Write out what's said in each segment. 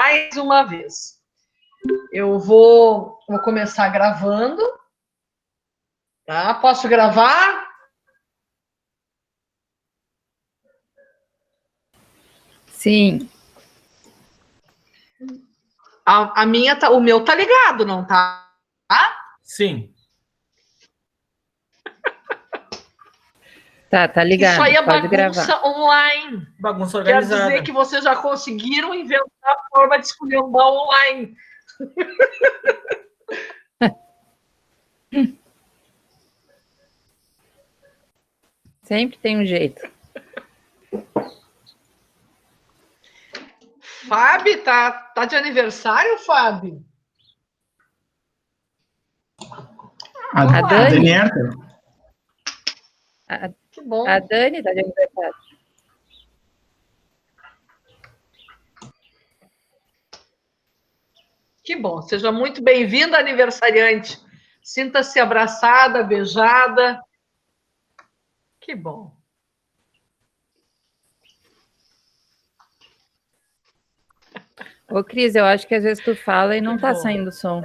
mais uma vez. Eu vou começar gravando. Tá? Posso gravar? Sim. A minha tá, o meu tá ligado, não tá? Sim. Tá ligado. Isso aí é pode bagunça gravar. online. Bagunça Quer organizada. dizer que vocês já conseguiram inventar a forma de escolher um bar online. Sempre tem um jeito. Fábio, tá de aniversário, Fábio? A Dani? Que bom. A Dani tá de aniversário. Que bom. Seja muito bem-vinda, aniversariante. Sinta-se abraçada, beijada. Que bom. Ô, Cris, eu acho que às vezes tu fala e não tá saindo som.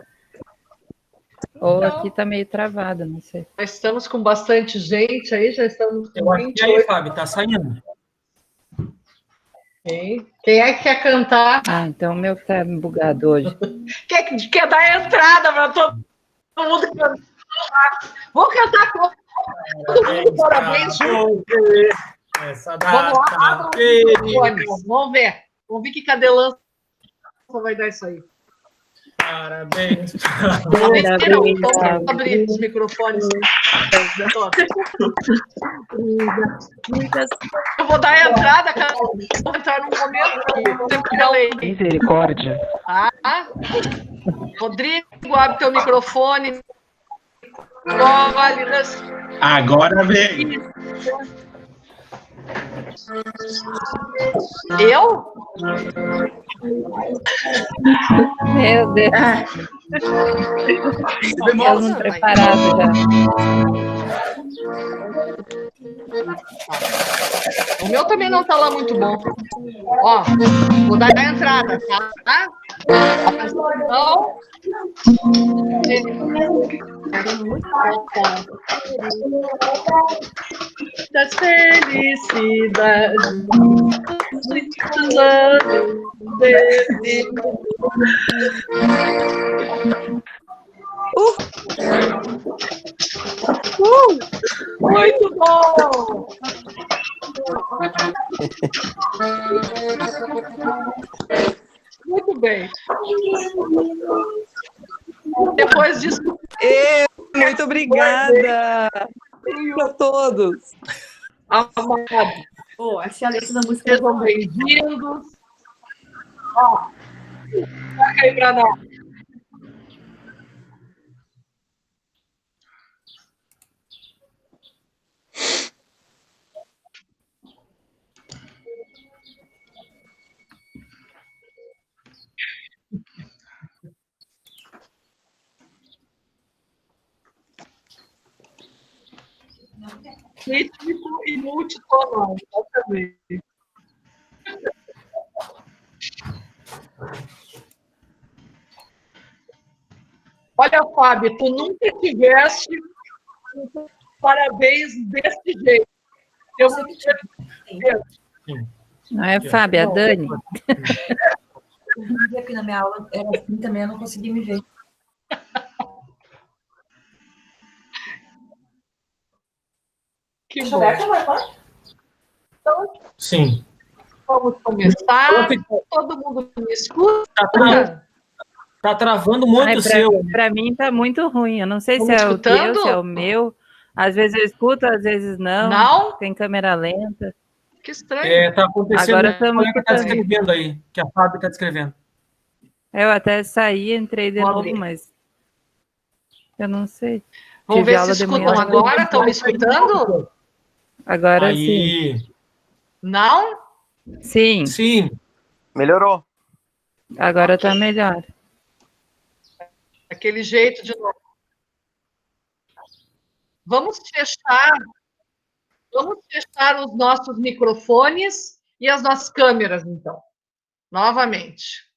Ou Não. aqui tá meio travado, não sei. Já estamos com bastante gente aí, já estamos com Eu acho que 28. aí, Fábio, tá saindo. Quem é que quer cantar? Ah, então o meu tá bugado hoje. Quer dar entrada para todo mundo cantar? Vou cantar com todo mundo, parabéns. Essa Vamos lá, data. abra os microfones. Vamos ver que cadelança vai dar isso aí. Parabéns. Vamos abrir os microfones. Eu vou dar a entrada, cara. Vou entrar num momento que Misericórdia. Rodrigo, abre teu microfone. Agora vem. Eu? Meu Deus. Eles não preparados já. O meu também não tá lá muito bom. Ó, vou dar a entrada, tá? Atenção. Das felicidades. Muito bom! Muito bem. Depois disso. Muito obrigada a todos. Amado. Oh, achei a letra da música. Sejam bem-vindos. Ó, toca aí pra nós. Rítmico e multitonal, exatamente. Olha, Fábio, tu nunca tiveste um parabéns desse jeito. Eu vou dizer. Não é Fábio, é a Dani. Aqui na minha aula era assim também, eu não consegui me ver. Que bom. Então, Sim. vamos começar. Todo mundo me escuta? Tá travando muito o seu. Para mim tá muito ruim. Eu não sei se é o teu, se é o meu. Às vezes eu escuto, às vezes não. Não? Tem câmera lenta. Que estranho. Tá acontecendo. Agora estamos que tá descrevendo aí, que a Fábio tá descrevendo. Eu até saí, entrei de Vamos novo, abrir. Mas eu não sei. Vamos Tive ver se aula de escutam manhã. agora. Estão me escutando? Agora Aí. sim. Não? Sim, Sim. Melhorou. agora tá melhor. Aquele jeito de novo. Vamos fechar os nossos microfones e as nossas câmeras, então. Novamente.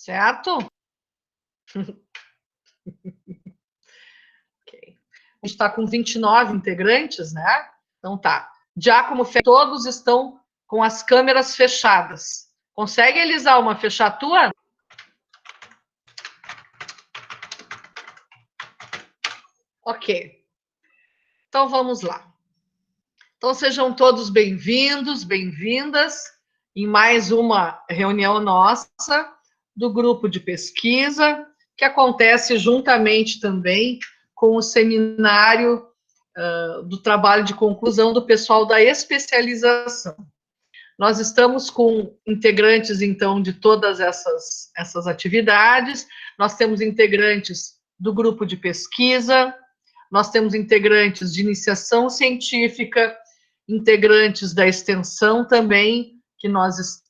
Certo? Ok. A gente está com 29 integrantes, né? Então tá. Giacomo, todos estão com as câmeras fechadas. Consegue, Elisa, fechar a tua? Ok. Então vamos lá. Então sejam todos bem-vindos, bem-vindas em mais uma reunião nossa do grupo de pesquisa, que acontece juntamente também com o seminário do trabalho de conclusão do pessoal da especialização. Nós estamos com integrantes, então, de todas essas atividades. Nós temos integrantes do grupo de pesquisa, nós temos integrantes de iniciação científica, integrantes da extensão também, que nós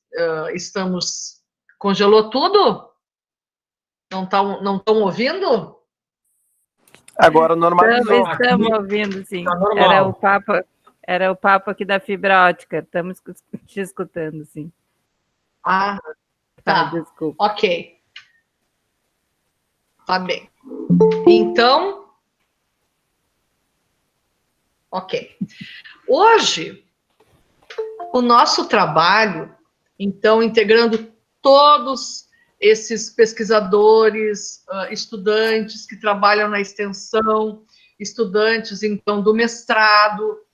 estamos... Congelou tudo? Não estão ouvindo? Agora normalizou. Estamos ouvindo, sim. Tá normal. Era o papo aqui da fibra ótica. Estamos te escutando, sim. Ah, tá. Desculpa. Ok. Tá bem. Então, ok. Hoje, o nosso trabalho, então, integrando todos esses pesquisadores, estudantes que trabalham na extensão, estudantes, então, do mestrado,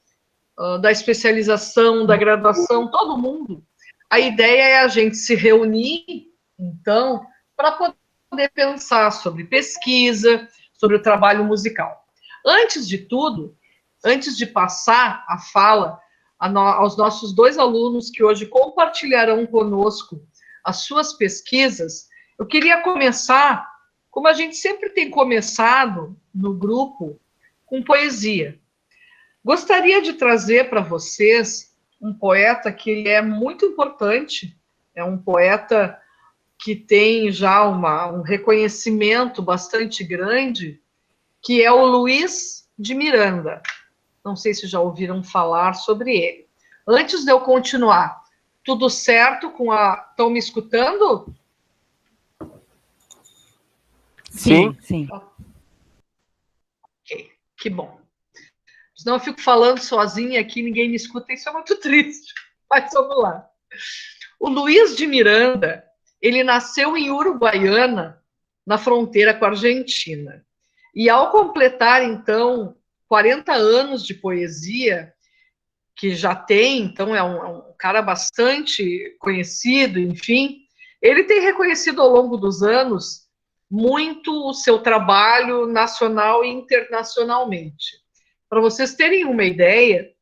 da especialização, da graduação, todo mundo. A ideia é a gente se reunir, então, para poder pensar sobre pesquisa, sobre o trabalho musical. Antes de tudo, antes de passar a fala aos nossos dois alunos que hoje compartilharão conosco as suas pesquisas, eu queria começar, como a gente sempre tem começado no grupo, com poesia. Gostaria de trazer para vocês um poeta que ele é muito importante, é um poeta que tem já um reconhecimento bastante grande, que é o Luiz de Miranda. Não sei se já ouviram falar sobre ele. Antes de eu continuar, tudo certo com a... Estão me escutando? Sim. Sim. Ok, que bom. Senão eu fico falando sozinha aqui, ninguém me escuta, isso é muito triste. Mas vamos lá. O Luiz de Miranda, ele nasceu em Uruguaiana, na fronteira com a Argentina. E ao completar, então, 40 anos de poesia, que já tem, então é um cara bastante conhecido, enfim, ele tem reconhecido ao longo dos anos muito o seu trabalho nacional e internacionalmente. Para vocês terem uma ideia,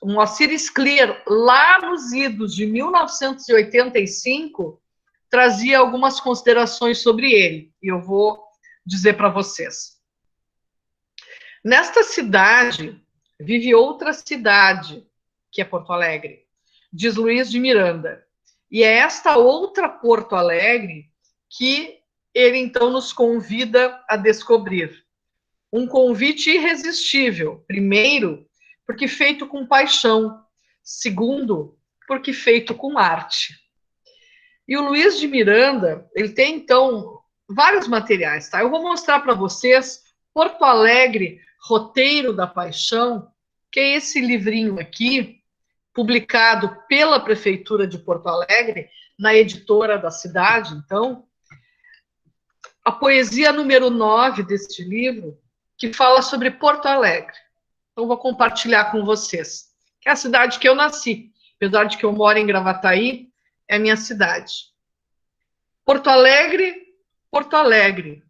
o Moacir Scliar, lá nos idos de 1985, trazia algumas considerações sobre ele, e eu vou dizer para vocês. Nesta cidade vive outra cidade, que é Porto Alegre, diz Luiz de Miranda. E é esta outra Porto Alegre que ele, então, nos convida a descobrir. Um convite irresistível. Primeiro, porque feito com paixão. Segundo, porque feito com arte. E o Luiz de Miranda, ele tem, então, vários materiais, tá? Eu vou mostrar para vocês Porto Alegre, Roteiro da Paixão, que é esse livrinho aqui, publicado pela Prefeitura de Porto Alegre, na editora da cidade, então. A poesia número 9 deste livro, que fala sobre Porto Alegre. Então, vou compartilhar com vocês. Que é a cidade que eu nasci. Apesar de que eu moro em Gravataí, é a minha cidade. Porto Alegre, Porto Alegre.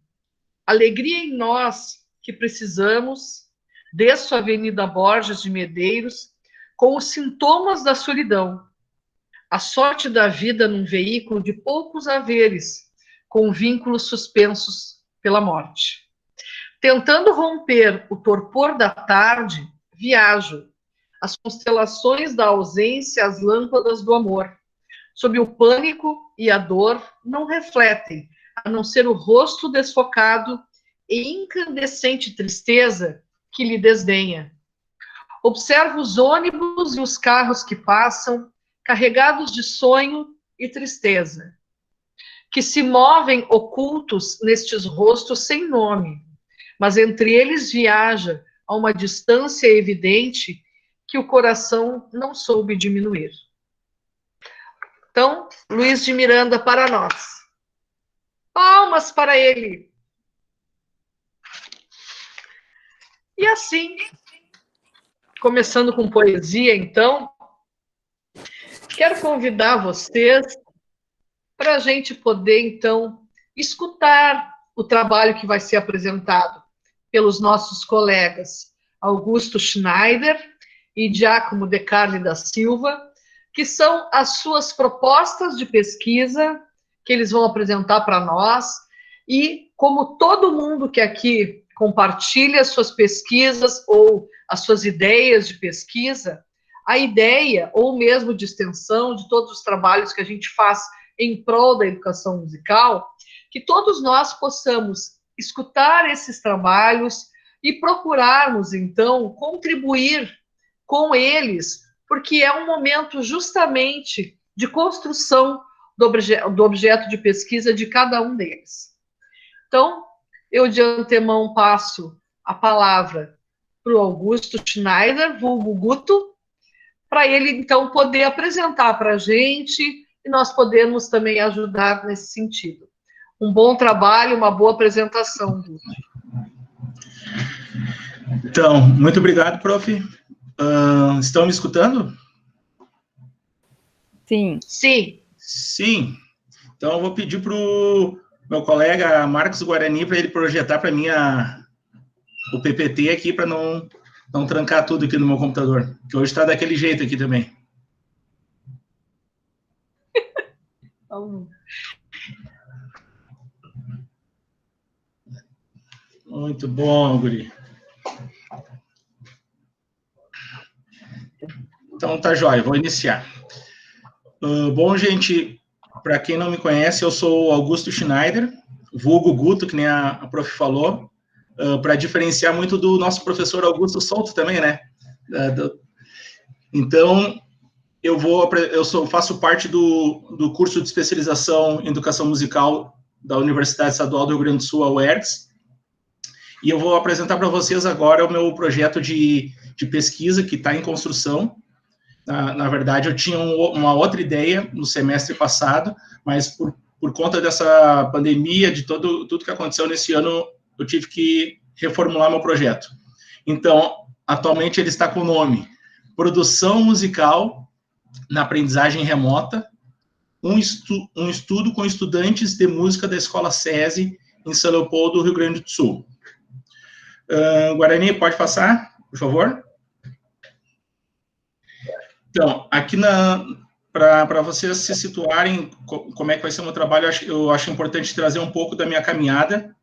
Alegria em nós que precisamos, desço a Avenida Borges de Medeiros, com os sintomas da solidão. A sorte da vida num veículo de poucos haveres, com vínculos suspensos pela morte. Tentando romper o torpor da tarde, viajo. As constelações da ausência, as lâmpadas do amor. Sob o pânico e a dor, não refletem, a não ser o rosto desfocado e incandescente tristeza que lhe desdenha. Observo os ônibus e os carros que passam, carregados de sonho e tristeza. que se movem ocultos nestes rostos sem nome, mas entre eles viaja a uma distância evidente que o coração não soube diminuir. Então, Luiz de Miranda para nós. Palmas para ele. E assim, começando com poesia, então, quero convidar vocês para a gente poder, então, escutar o trabalho que vai ser apresentado pelos nossos colegas Augusto Schneider e Giacomo De Carli da Silva, que são as suas propostas de pesquisa que eles vão apresentar para nós. E como todo mundo que aqui compartilha as suas pesquisas ou as suas ideias de pesquisa, a ideia, ou mesmo de extensão, de todos os trabalhos que a gente faz em prol da educação musical, que todos nós possamos escutar esses trabalhos e procurarmos, então, contribuir com eles, porque é um momento justamente de construção do objeto de pesquisa de cada um deles. Então, eu de antemão passo a palavra para o Augusto Schneider, vulgo Guto, para ele, então, poder apresentar para a gente e nós podemos também ajudar nesse sentido. Um bom trabalho, uma boa apresentação, Guto. Então, muito obrigado, prof. Estão me escutando? Sim. Sim. Sim. Então, eu vou pedir para o meu colega Marcos Guarani para ele projetar para mim o PPT aqui, para não trancar tudo aqui no meu computador, que hoje está daquele jeito aqui também. Muito bom, guri. Então, tá jóia, vou iniciar. Bom, gente, para quem não me conhece, eu sou Augusto Schneider, vulgo Guto, que nem a prof falou, para diferenciar muito do nosso professor Augusto Souto também, né? Então, faço parte do curso de especialização em educação musical da Universidade Estadual do Rio Grande do Sul, a UERGS, e eu vou apresentar para vocês agora o meu projeto de pesquisa que está em construção. Na verdade, eu tinha uma outra ideia no semestre passado, mas por conta dessa pandemia, de tudo que aconteceu nesse ano, eu tive que reformular meu projeto. Então, atualmente ele está com o nome Produção Musical na Aprendizagem Remota, um estudo com estudantes de música da Escola SESI em São Leopoldo, Rio Grande do Sul. Guarani, pode passar, por favor? Então, aqui para vocês se situarem como é que vai ser o meu trabalho, eu acho importante trazer um pouco da minha caminhada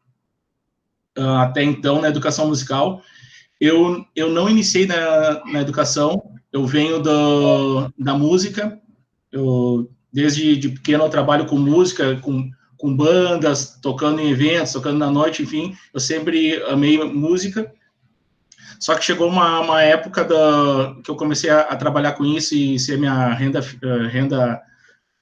até então na educação musical. Eu não iniciei na educação, eu venho da música, desde pequeno eu trabalho com música, com bandas, tocando em eventos, tocando na noite, enfim, eu sempre amei música. Só que chegou uma época que eu comecei a trabalhar com isso e ser minha renda,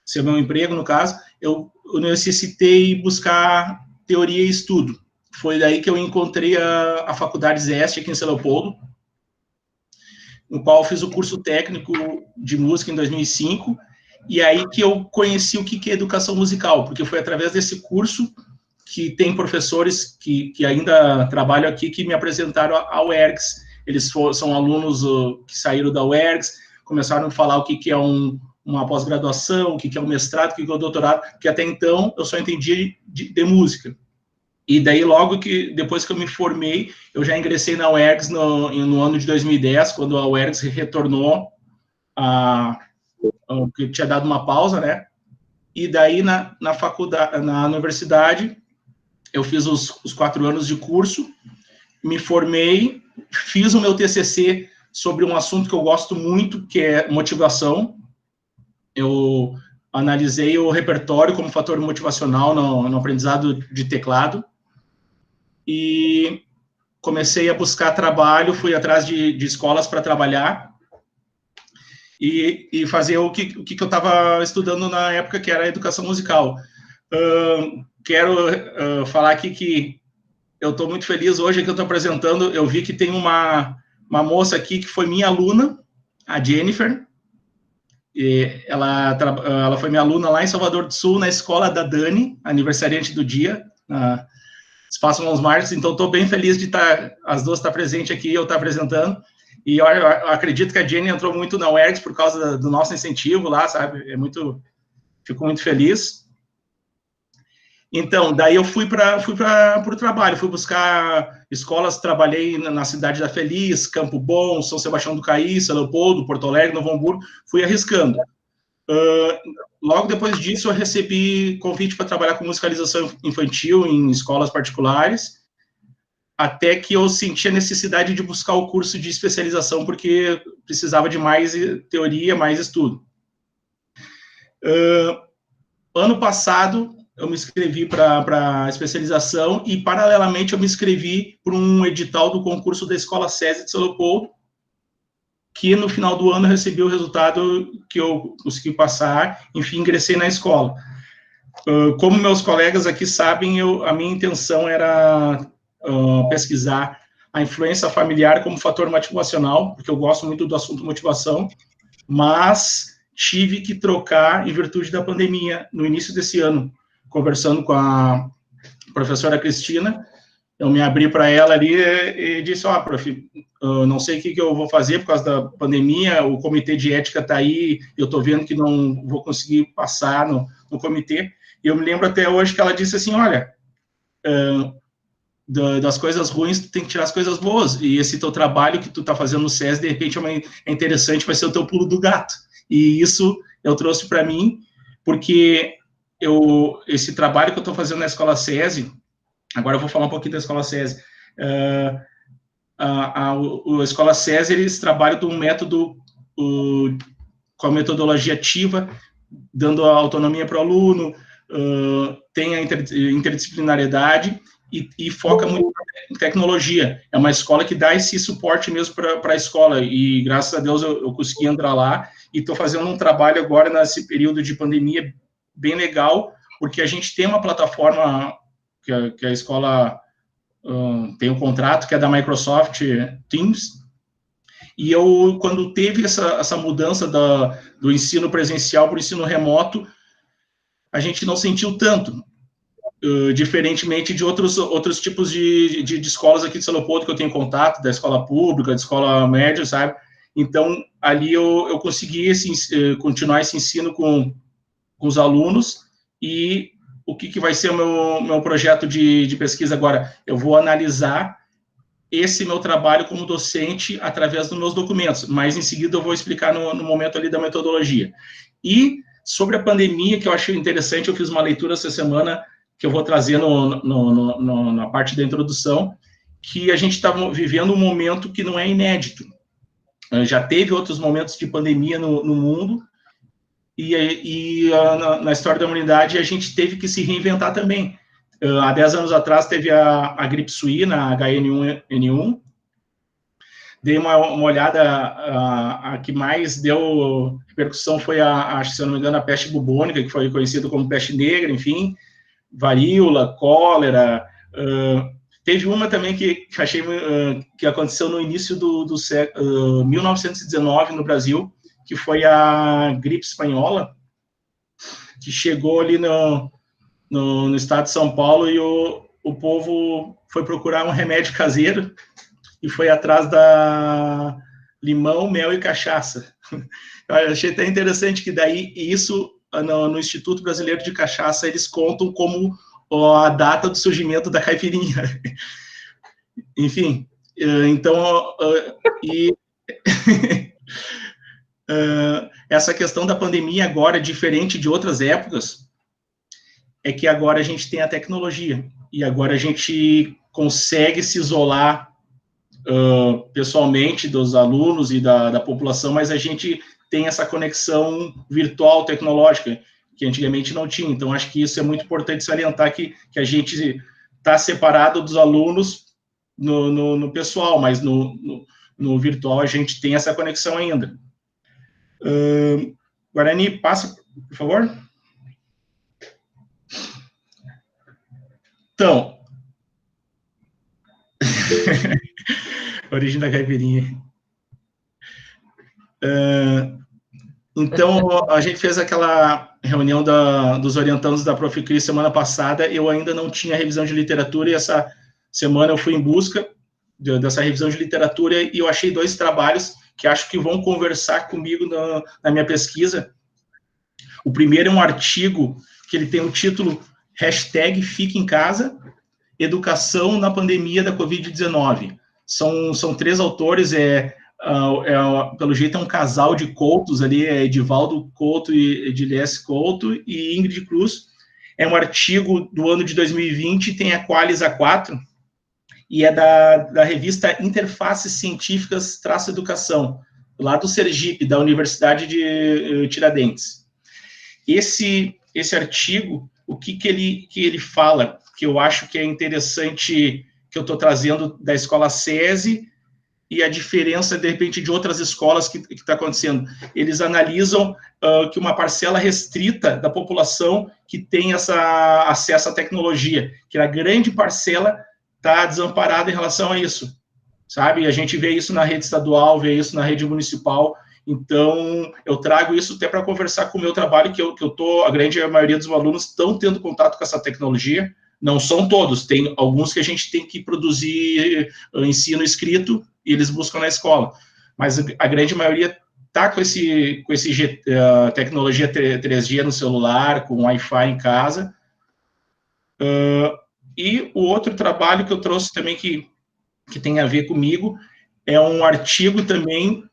ser meu emprego, no caso, eu necessitei buscar teoria e estudo. Foi daí que eu encontrei a Faculdade ZEST aqui em São Leopoldo, no qual eu fiz o curso técnico de música em 2005, e aí que eu conheci o que é educação musical, porque foi através desse curso que tem professores que ainda trabalham aqui, que me apresentaram a UERGS. Eles são alunos que saíram da UERGS, começaram a falar o que é uma pós-graduação, o que é um mestrado, o que é um doutorado, que até então eu só entendia de música. E daí, depois que eu me formei, eu já ingressei na UERGS no ano de 2010, quando a UERGS retornou, que tinha dado uma pausa, né? E daí, na faculdade, na universidade, eu fiz os 4 anos de curso, me formei, fiz o meu TCC sobre um assunto que eu gosto muito, que é motivação. Eu analisei o repertório como fator motivacional no aprendizado de teclado e comecei a buscar trabalho, fui atrás de escolas para trabalhar e fazer o que eu estava estudando na época, que era a educação musical. Quero falar aqui que eu estou muito feliz hoje que eu estou apresentando. Eu vi que tem uma moça aqui que foi minha aluna, a Jennifer. E ela foi minha aluna lá em Salvador do Sul, na escola da Dani, aniversariante do dia, na Espaço Mãos Marques. Então, estou bem feliz de as duas estar presentes aqui, eu estar apresentando. E eu acredito que a Jenny entrou muito na UERGS por causa do nosso incentivo lá, sabe? Fico muito feliz. Então, daí eu fui para o trabalho, fui buscar escolas, trabalhei na Cidade da Feliz, Campo Bom, São Sebastião do Caí, São Leopoldo, Porto Alegre, Novo Hamburgo, fui arriscando. Logo depois disso, eu recebi convite para trabalhar com musicalização infantil em escolas particulares, até que eu senti a necessidade de buscar o curso de especialização, porque precisava de mais teoria, mais estudo. Ano passado, eu me inscrevi para especialização e, paralelamente, eu me inscrevi para um edital do concurso da Escola SESI de São Leopoldo, que no final do ano eu recebi o resultado que eu consegui passar, enfim, ingressei na escola. Como meus colegas aqui sabem, a minha intenção era pesquisar a influência familiar como fator motivacional, porque eu gosto muito do assunto motivação, mas tive que trocar em virtude da pandemia no início desse ano. Conversando com a professora Cristina, eu me abri para ela ali e disse, prof, não sei o que eu vou fazer por causa da pandemia, o comitê de ética está aí, eu estou vendo que não vou conseguir passar no comitê. E eu me lembro até hoje que ela disse assim, olha, das coisas ruins, tu tem que tirar as coisas boas, e esse teu trabalho que tu está fazendo no SES, de repente é interessante, vai ser o teu pulo do gato. E isso eu trouxe para mim, porque esse trabalho que eu estou fazendo na Escola SESI, agora eu vou falar um pouquinho da Escola SESI, a Escola SESI, eles trabalham de um método com a metodologia ativa, dando a autonomia para o aluno, tem a interdisciplinariedade e foca muito em tecnologia. É uma escola que dá esse suporte mesmo para a escola, e graças a Deus eu consegui entrar lá, e estou fazendo um trabalho agora nesse período de pandemia bem legal, porque a gente tem uma plataforma que a escola tem um contrato, que é da Microsoft Teams, e quando teve essa mudança do ensino presencial para o ensino remoto, a gente não sentiu tanto, diferentemente de outros tipos de escolas aqui de São Leopoldo, que eu tenho contato, da escola pública, da escola média, sabe? Então, ali eu consegui continuar esse ensino com os alunos, e o que vai ser o meu projeto de pesquisa agora? Eu vou analisar esse meu trabalho como docente através dos meus documentos, mas em seguida eu vou explicar no momento ali da metodologia. E sobre a pandemia, que eu achei interessante, eu fiz uma leitura essa semana, que eu vou trazer na parte da introdução, que a gente está vivendo um momento que não é inédito. Já teve outros momentos de pandemia no mundo, e na história da humanidade a gente teve que se reinventar também. Há 10 anos atrás teve a gripe suína, a H1N1, dei uma olhada, a que mais deu repercussão foi, se eu não me engano, a peste bubônica, que foi conhecida como peste negra, enfim, varíola, cólera. Teve uma também que achei que aconteceu no início do século 1919 no Brasil, que foi a gripe espanhola, que chegou ali no estado de São Paulo, e o povo foi procurar um remédio caseiro e foi atrás da limão, mel e cachaça. Eu achei até interessante que daí isso, no Instituto Brasileiro de Cachaça, eles contam como a data do surgimento da caipirinha. Enfim, então, essa questão da pandemia agora, diferente de outras épocas, é que agora a gente tem a tecnologia, e agora a gente consegue se isolar pessoalmente dos alunos e da população, mas a gente tem essa conexão virtual, tecnológica, que antigamente não tinha. Então, acho que isso é muito importante salientar, que a gente está separado dos alunos no pessoal, mas no virtual a gente tem essa conexão ainda. Guarani, passa, por favor. Então, origem da caipirinha. Então, a gente fez aquela reunião dos orientandos da Prof. Cris semana passada, eu ainda não tinha revisão de literatura, e essa semana eu fui em busca dessa revisão de literatura, e eu achei 2 trabalhos que acho que vão conversar comigo na minha pesquisa. O primeiro é um artigo que ele tem o título #Fique em Casa, Educação na Pandemia da Covid-19. São 3 autores, pelo jeito é um casal de Coutos ali, é Edivaldo Couto e Edilesse Couto e Ingrid Cruz. É um artigo do ano de 2020, tem a Qualis A4, e é da revista Interfaces Científicas - Educação, lá do Sergipe, da Universidade de Tiradentes. Esse artigo, o que ele fala, que eu acho que é interessante, que eu estou trazendo da escola SESI, e a diferença, de repente, de outras escolas que está acontecendo. Eles analisam que uma parcela restrita da população que tem acesso à tecnologia, que a grande parcela está desamparada em relação a isso, sabe? A gente vê isso na rede estadual, vê isso na rede municipal. Então, eu trago isso até para conversar com o meu trabalho, a grande maioria dos alunos estão tendo contato com essa tecnologia. Não são todos, tem alguns que a gente tem que produzir ensino escrito, e eles buscam na escola, mas a grande maioria está com esse tecnologia 3G no celular, com Wi-Fi em casa. E o outro trabalho que eu trouxe também que tem a ver comigo é um artigo também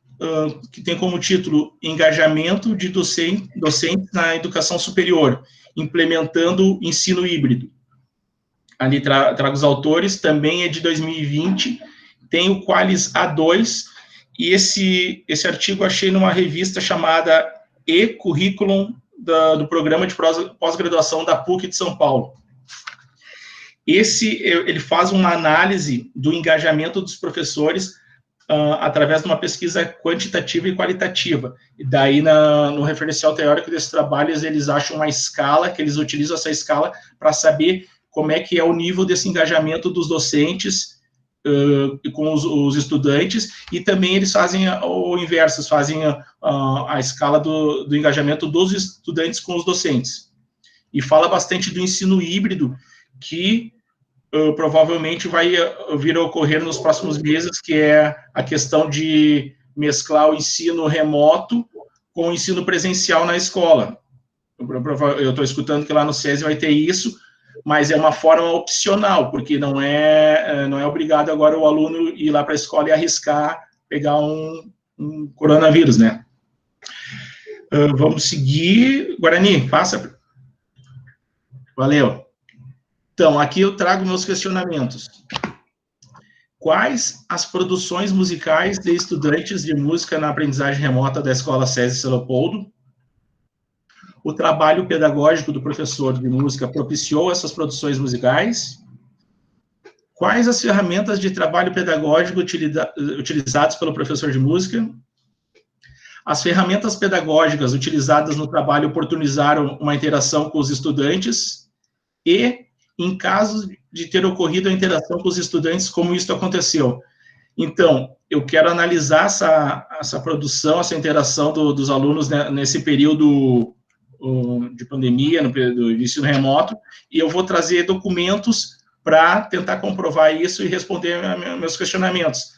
que tem como título Engajamento de docentes na educação superior, implementando ensino híbrido. Ali trago os autores, também é de 2020, tem o Qualis A2, e esse artigo achei numa revista chamada E-Curriculum, do Programa de Pós-Graduação da PUC de São Paulo. Ele faz uma análise do engajamento dos professores através de uma pesquisa quantitativa e qualitativa. E daí, no referencial teórico desses trabalhos, eles acham uma escala, que eles utilizam essa escala para saber como é que é o nível desse engajamento dos docentes com os estudantes, e também eles fazem o inverso, fazem a escala do engajamento dos estudantes com os docentes. E fala bastante do ensino híbrido, que provavelmente vai vir a ocorrer nos próximos meses, que é a questão de mesclar o ensino remoto com o ensino presencial na escola. Eu estou escutando que lá no SESI vai ter isso, mas é uma forma opcional, porque não é obrigado agora o aluno ir lá para a escola e arriscar pegar um coronavírus, né? Vamos seguir. Guarani, passa. Valeu. Então, aqui eu trago meus questionamentos. Quais as produções musicais de estudantes de música na aprendizagem remota da Escola SESI Leopoldo? O trabalho pedagógico do professor de música propiciou essas produções musicais? Quais as ferramentas de trabalho pedagógico utilizadas pelo professor de música? As ferramentas pedagógicas utilizadas no trabalho oportunizaram uma interação com os estudantes? E, em caso de ter ocorrido a interação com os estudantes, como isso aconteceu? Então, eu quero analisar essa produção, essa interação dos alunos nesse período de pandemia, no período de ensino remoto, e eu vou trazer documentos para tentar comprovar isso e responder meus questionamentos.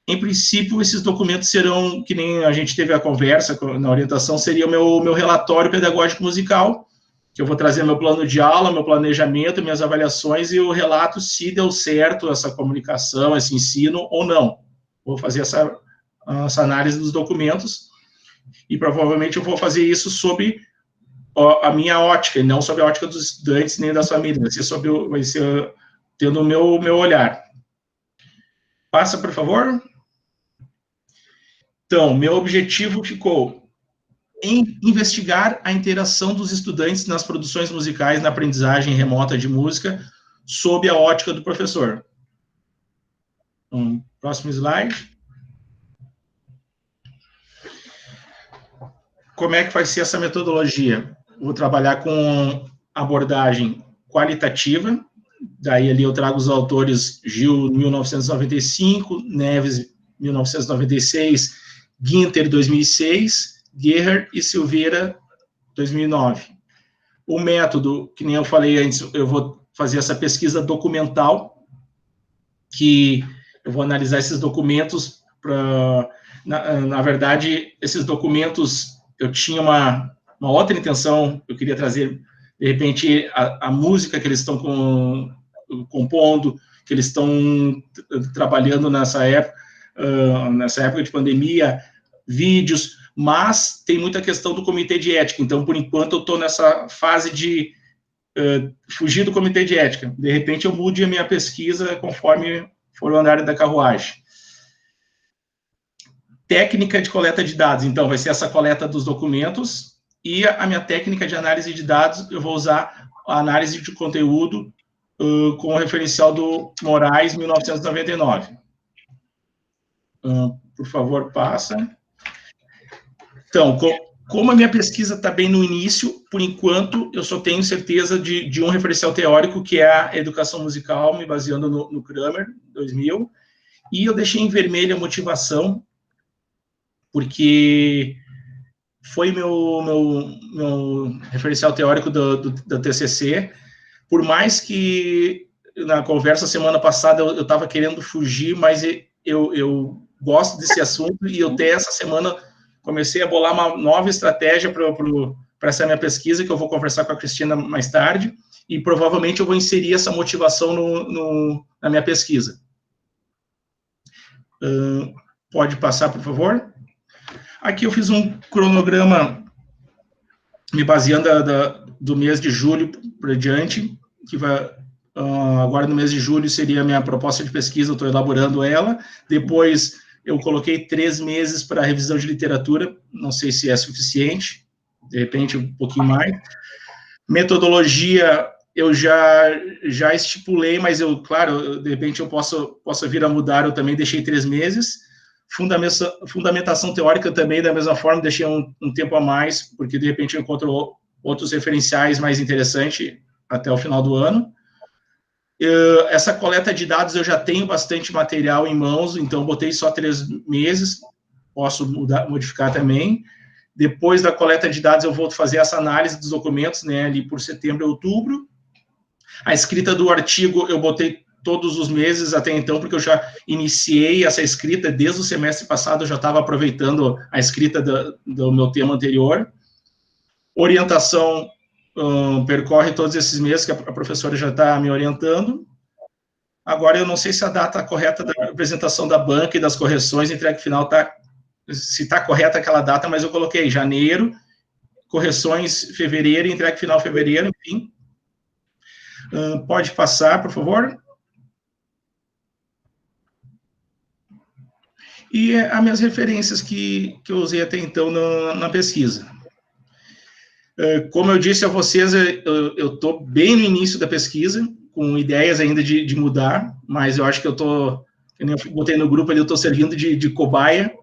Em princípio, esses documentos serão, que nem a gente teve a conversa na orientação, seria o meu relatório pedagógico musical, que eu vou trazer meu plano de aula, meu planejamento, minhas avaliações e o relato se deu certo essa comunicação, esse ensino ou não. Vou fazer essa análise dos documentos, e provavelmente eu vou fazer isso sob a minha ótica, e não sob a ótica dos estudantes nem das famílias, vai ser tendo o meu olhar. Passa, por favor. Então, meu objetivo ficou em investigar a interação dos estudantes nas produções musicais na aprendizagem remota de música sob a ótica do professor. Próximo slide. Como é que vai ser essa metodologia? Vou trabalhar com abordagem qualitativa, daí ali eu trago os autores Gil, 1995, Neves, 1996, Ginter, 2006, Guerra e Silveira, 2009. O método, que nem eu falei antes, eu vou fazer essa pesquisa documental, que eu vou analisar esses documentos para... Na verdade, esses documentos, eu tinha uma outra intenção, eu queria trazer, de repente, a música que eles estão compondo, que eles estão trabalhando nessa época de pandemia, vídeos, mas tem muita questão do comitê de ética, então, por enquanto, eu estou nessa fase de fugir do comitê de ética. De repente, eu mude a minha pesquisa conforme for o andar da carruagem. Técnica de coleta de dados, então, vai ser essa coleta dos documentos, e a minha técnica de análise de dados, eu vou usar a análise de conteúdo com o referencial do Moraes, 1999. Por favor, passa. Então, como a minha pesquisa está bem no início, por enquanto, eu só tenho certeza de um referencial teórico, que é a educação musical, me baseando no Kramer, 2000, e eu deixei em vermelho a motivação, porque foi meu referencial teórico do TCC, por mais que na conversa semana passada eu estava querendo fugir, mas eu gosto desse assunto, e eu até essa semana comecei a bolar uma nova estratégia para essa minha pesquisa, que eu vou conversar com a Cristina mais tarde, e provavelmente eu vou inserir essa motivação na minha pesquisa. Pode passar, por favor? Aqui eu fiz um cronograma me baseando do mês de julho para diante, que vai, agora no mês de julho seria a minha proposta de pesquisa, eu estou elaborando ela. Depois eu coloquei 3 meses para revisão de literatura, não sei se é suficiente, de repente um pouquinho mais. Metodologia eu já estipulei, mas claro, de repente eu posso vir a mudar, eu também deixei 3 meses. Fundamentação teórica também, da mesma forma, deixei um tempo a mais, porque de repente eu encontro outros referenciais mais interessantes até o final do ano. Essa coleta de dados eu já tenho bastante material em mãos, então botei só 3 meses, posso modificar também. Depois da coleta de dados eu vou fazer essa análise dos documentos, né, ali por setembro e outubro. A escrita do artigo eu botei todos os meses até então, porque eu já iniciei essa escrita desde o semestre passado, eu já estava aproveitando a escrita do meu tema anterior. Orientação percorre todos esses meses, que a professora já está me orientando. Agora, eu não sei se a data correta da apresentação da banca e das correções, entrega final, se está correta aquela data, mas eu coloquei janeiro, correções fevereiro, entrega final fevereiro, enfim. Pode passar, por favor. E as minhas referências que eu usei até então na pesquisa. Como eu disse a vocês, eu estou bem no início da pesquisa, com ideias ainda de mudar, mas eu acho que como eu botei no grupo ali, eu estou servindo de cobaia,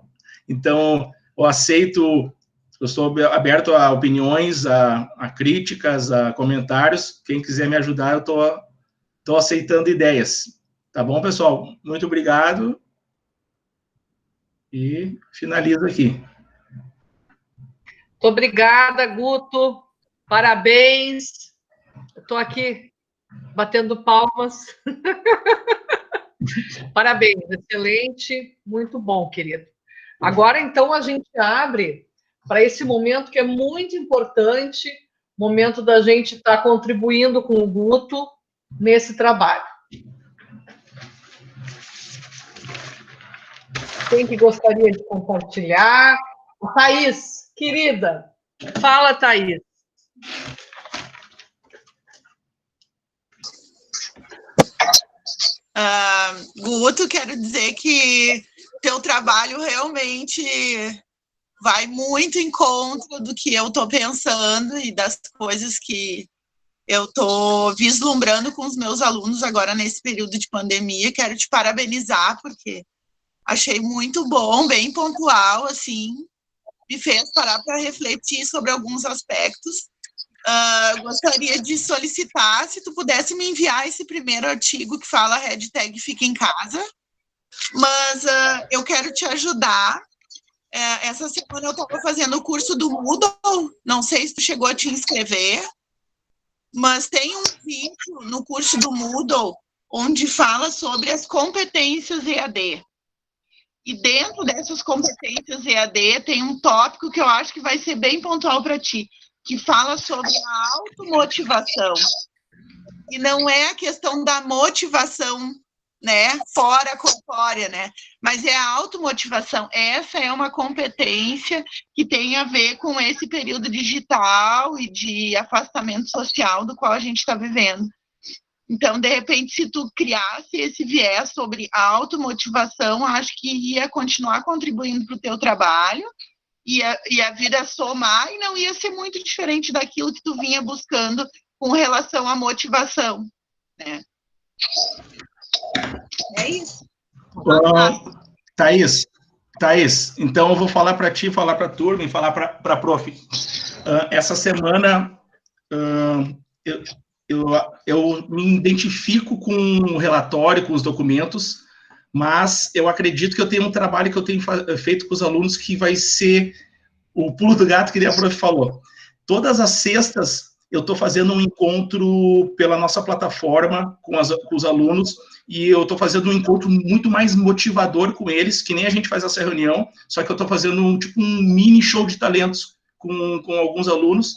então eu aceito, eu estou aberto a opiniões, a críticas, a comentários, quem quiser me ajudar, eu estou aceitando ideias. Tá bom, pessoal? Muito obrigado. E finalizo aqui. Muito obrigada, Guto. Parabéns. Estou aqui batendo palmas. Parabéns, excelente, muito bom, querido. Agora, então, a gente abre para esse momento que é muito importante, momento da gente estar contribuindo com o Guto nesse trabalho. Quem que gostaria de compartilhar? Thaís, querida. Fala, Thaís. Guto, quero dizer que teu trabalho realmente vai muito em contra do que eu estou pensando e das coisas que eu estou vislumbrando com os meus alunos agora nesse período de pandemia. Quero te parabenizar, porque achei muito bom, bem pontual, assim, me fez parar para refletir sobre alguns aspectos. gostaria de solicitar, se tu pudesse me enviar esse primeiro artigo que fala hashtag Fica em Casa, mas eu quero te ajudar. Essa semana eu estava fazendo o curso do Moodle, não sei se tu chegou a te inscrever, mas tem um vídeo no curso do Moodle onde fala sobre as competências EAD. E dentro dessas competências EAD tem um tópico que eu acho que vai ser bem pontual para ti, que fala sobre a automotivação. E não é a questão da motivação, né, fora corpórea, né, mas é a automotivação. Essa é uma competência que tem a ver com esse período digital e de afastamento social do qual a gente está vivendo. Então, de repente, se tu criasse esse viés sobre a automotivação, acho que ia continuar contribuindo para o teu trabalho, ia vir a somar e não ia ser muito diferente daquilo que tu vinha buscando com relação à motivação, né? É isso. Thaís, então eu vou falar para ti, falar para a turma e falar para a prof. Essa semana eu me identifico com o relatório, com os documentos, mas eu acredito que eu tenho um trabalho que eu tenho feito com os alunos que vai ser o pulo do gato que a prof falou. Todas as sextas eu estou fazendo um encontro pela nossa plataforma com os alunos, e eu estou fazendo um encontro muito mais motivador com eles, que nem a gente faz essa reunião, só que eu estou fazendo um mini show de talentos com alguns alunos,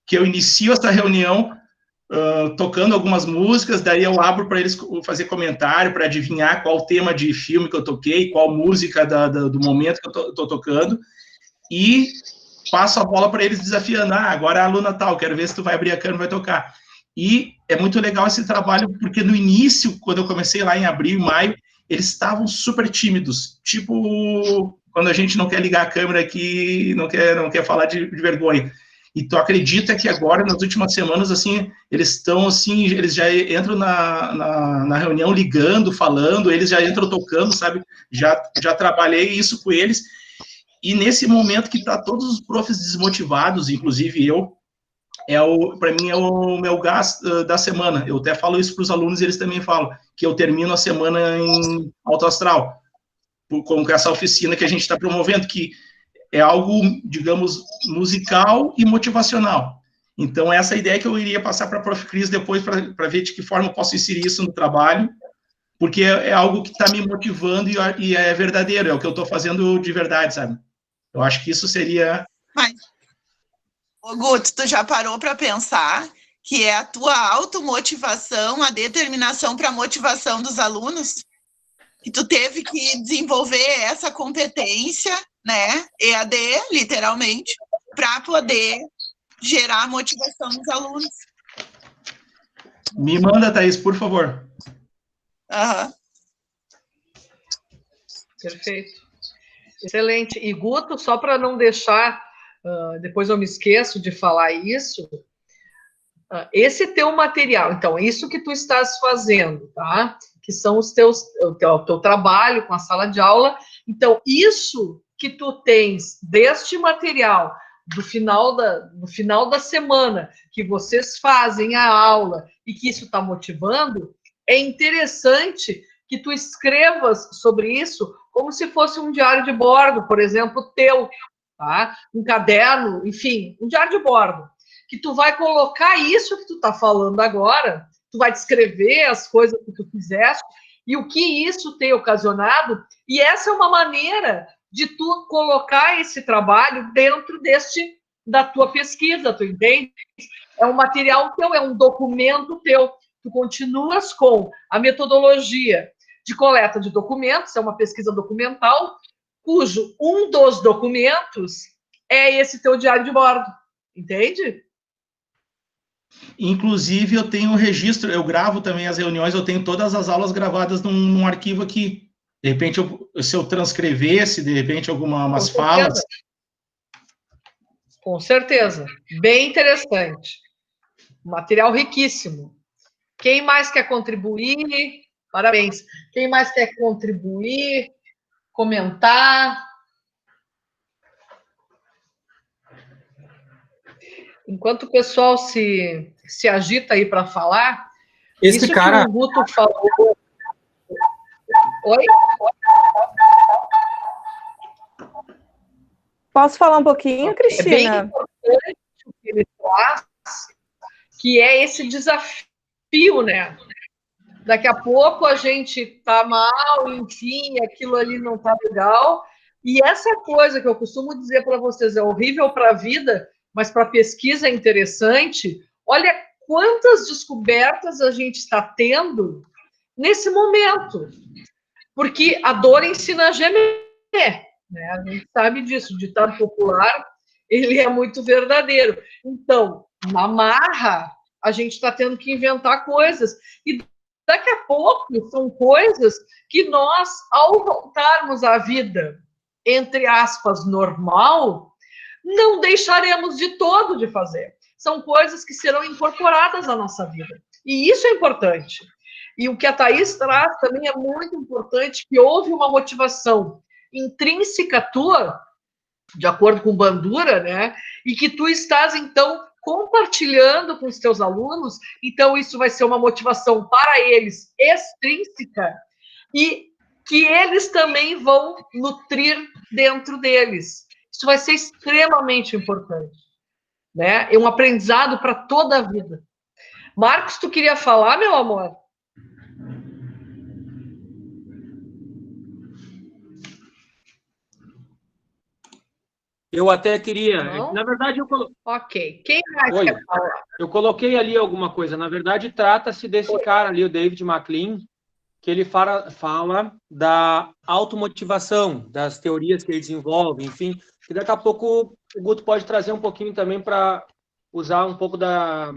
que eu inicio essa reunião tocando algumas músicas, daí eu abro para eles fazer comentário, para adivinhar qual o tema de filme que eu toquei, qual música do momento que eu estou tocando, e passo a bola para eles desafiando, agora a aluna tal, quero ver se tu vai abrir a câmera e vai tocar. E é muito legal esse trabalho, porque no início, quando eu comecei lá em abril e maio, eles estavam super tímidos, tipo quando a gente não quer ligar a câmera aqui, não quer falar de vergonha. E tu acredita que agora, nas últimas semanas, assim, eles estão, assim, eles já entram na reunião ligando, falando, eles já entram tocando, sabe? Já trabalhei isso com eles. E nesse momento que tá todos os profs desmotivados, inclusive eu, para mim é o meu gás da semana. Eu até falo isso para os alunos e eles também falam, que eu termino a semana em alto astral, com essa oficina que a gente está promovendo, que é algo, digamos, musical e motivacional. Então, essa ideia que eu iria passar para a Prof. Cris depois, para ver de que forma eu posso inserir isso no trabalho, porque é algo que está me motivando e é verdadeiro, é o que eu estou fazendo de verdade, sabe? Eu acho que isso seria... Mas, Guto, tu já parou para pensar que é a tua automotivação, a determinação para a motivação dos alunos? Que tu teve que desenvolver essa competência, né, EAD, literalmente, para poder gerar motivação nos alunos. Me manda, Thaís, por favor. Perfeito. Excelente. E, Guto, só para não deixar, depois eu me esqueço de falar isso, esse teu material, então, isso que tu estás fazendo, tá? Que são o teu trabalho com a sala de aula. Então, isso que tu tens deste material do final da semana, que vocês fazem a aula e que isso está motivando, é interessante que tu escrevas sobre isso como se fosse um diário de bordo, por exemplo, teu, tá? Um caderno, enfim, um diário de bordo, que tu vai colocar isso que tu está falando agora, tu vai descrever as coisas que tu fizeste e o que isso tem ocasionado, e essa é uma maneira de tu colocar esse trabalho dentro da tua pesquisa, tu entende? É um material teu, é um documento teu. Tu continuas com a metodologia de coleta de documentos, é uma pesquisa documental, cujo um dos documentos é esse teu diário de bordo, entende? Inclusive, eu tenho um registro, eu gravo também as reuniões, eu tenho todas as aulas gravadas num arquivo aqui. De repente, se eu transcrevesse, de repente, umas falas... Com certeza. Bem interessante. Material riquíssimo. Quem mais quer contribuir? Parabéns. Quem mais quer contribuir? Comentar? enquanto o pessoal se agita aí para falar, Esse isso cara. que o Guto falou. Oi? Posso falar um pouquinho, É bem Cristina? importante o que ele traz, que é esse desafio, né? Daqui a pouco a gente tá mal, enfim, aquilo ali não tá legal. E essa coisa que eu costumo dizer para vocês é horrível para a vida, mas para a pesquisa é interessante. Olha quantas descobertas a gente está tendo nesse momento. Porque a dor ensina a gemer, né? A gente sabe disso, o ditado popular, ele é muito verdadeiro. Então, na marra, a gente está tendo que inventar coisas. E daqui a pouco são coisas que nós, ao voltarmos à vida, entre aspas, normal, não deixaremos de todo de fazer. São coisas que serão incorporadas à nossa vida. E isso é importante. E o que a Thaís traz também é muito importante, que houve uma motivação intrínseca tua, de acordo com Bandura, né? E que tu estás, então, compartilhando com os teus alunos, então isso vai ser uma motivação para eles extrínseca e que eles também vão nutrir dentro deles. Isso vai ser extremamente importante, né? É um aprendizado para toda a vida. Marcos, tu queria falar, meu amor? Eu até queria. Não? Na verdade, Ok. Quem mais Oi. quer falar? Eu coloquei ali alguma coisa. Na verdade, trata-se desse cara ali, o David McLean, que ele fala da automotivação, das teorias que ele desenvolve, enfim. E daqui a pouco o Guto pode trazer um pouquinho também para usar um pouco da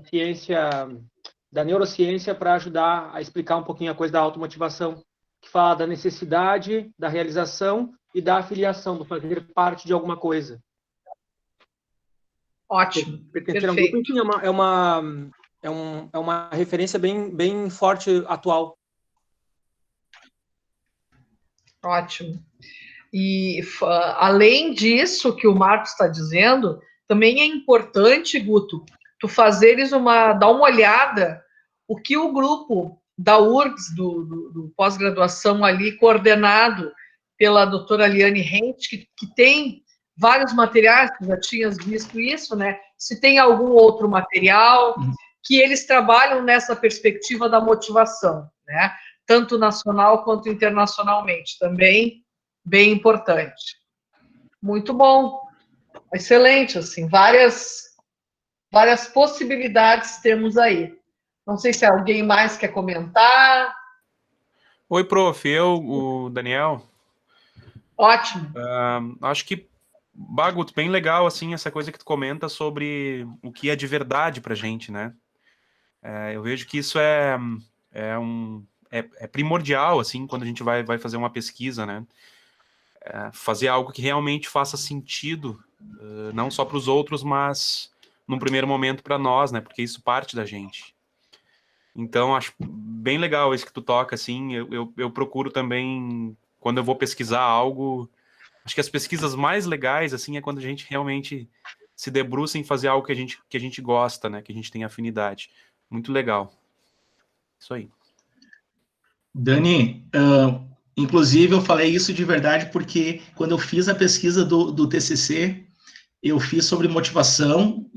ciência, da neurociência, para ajudar a explicar um pouquinho a coisa da automotivação, que fala da necessidade, da realização e da afiliação, do fazer parte de alguma coisa. Ótimo. Pertencer a um grupo, enfim, é uma referência bem forte, atual. Ótimo. E além disso que o Marcos está dizendo, também é importante, Guto, tu dar uma olhada o que o grupo da URGS, do pós-graduação ali, coordenado pela doutora Liane Hent, que tem vários materiais, tu já tinhas visto isso, né? Se tem algum outro material, que eles trabalham nessa perspectiva da motivação, né? Tanto nacional quanto internacionalmente, também bem importante. Muito bom, excelente, assim, várias possibilidades temos aí. Não sei se alguém mais quer comentar. Oi, prof, o Daniel. Ótimo. Acho que, Baguto, bem legal, assim, essa coisa que tu comenta sobre o que é de verdade pra gente, né? Eu vejo que isso é primordial, assim, quando a gente vai fazer uma pesquisa, né? Fazer algo que realmente faça sentido, não só para os outros, mas, num primeiro momento, para nós, né? Porque isso parte da gente. Então, acho bem legal isso que tu toca, assim. Eu procuro também, quando eu vou pesquisar algo, acho que as pesquisas mais legais, assim, é quando a gente realmente se debruça em fazer algo que a gente gosta, né? Que a gente tem afinidade. Muito legal. Isso aí. Dani, inclusive eu falei isso de verdade porque quando eu fiz a pesquisa do TCC, eu fiz sobre motivação,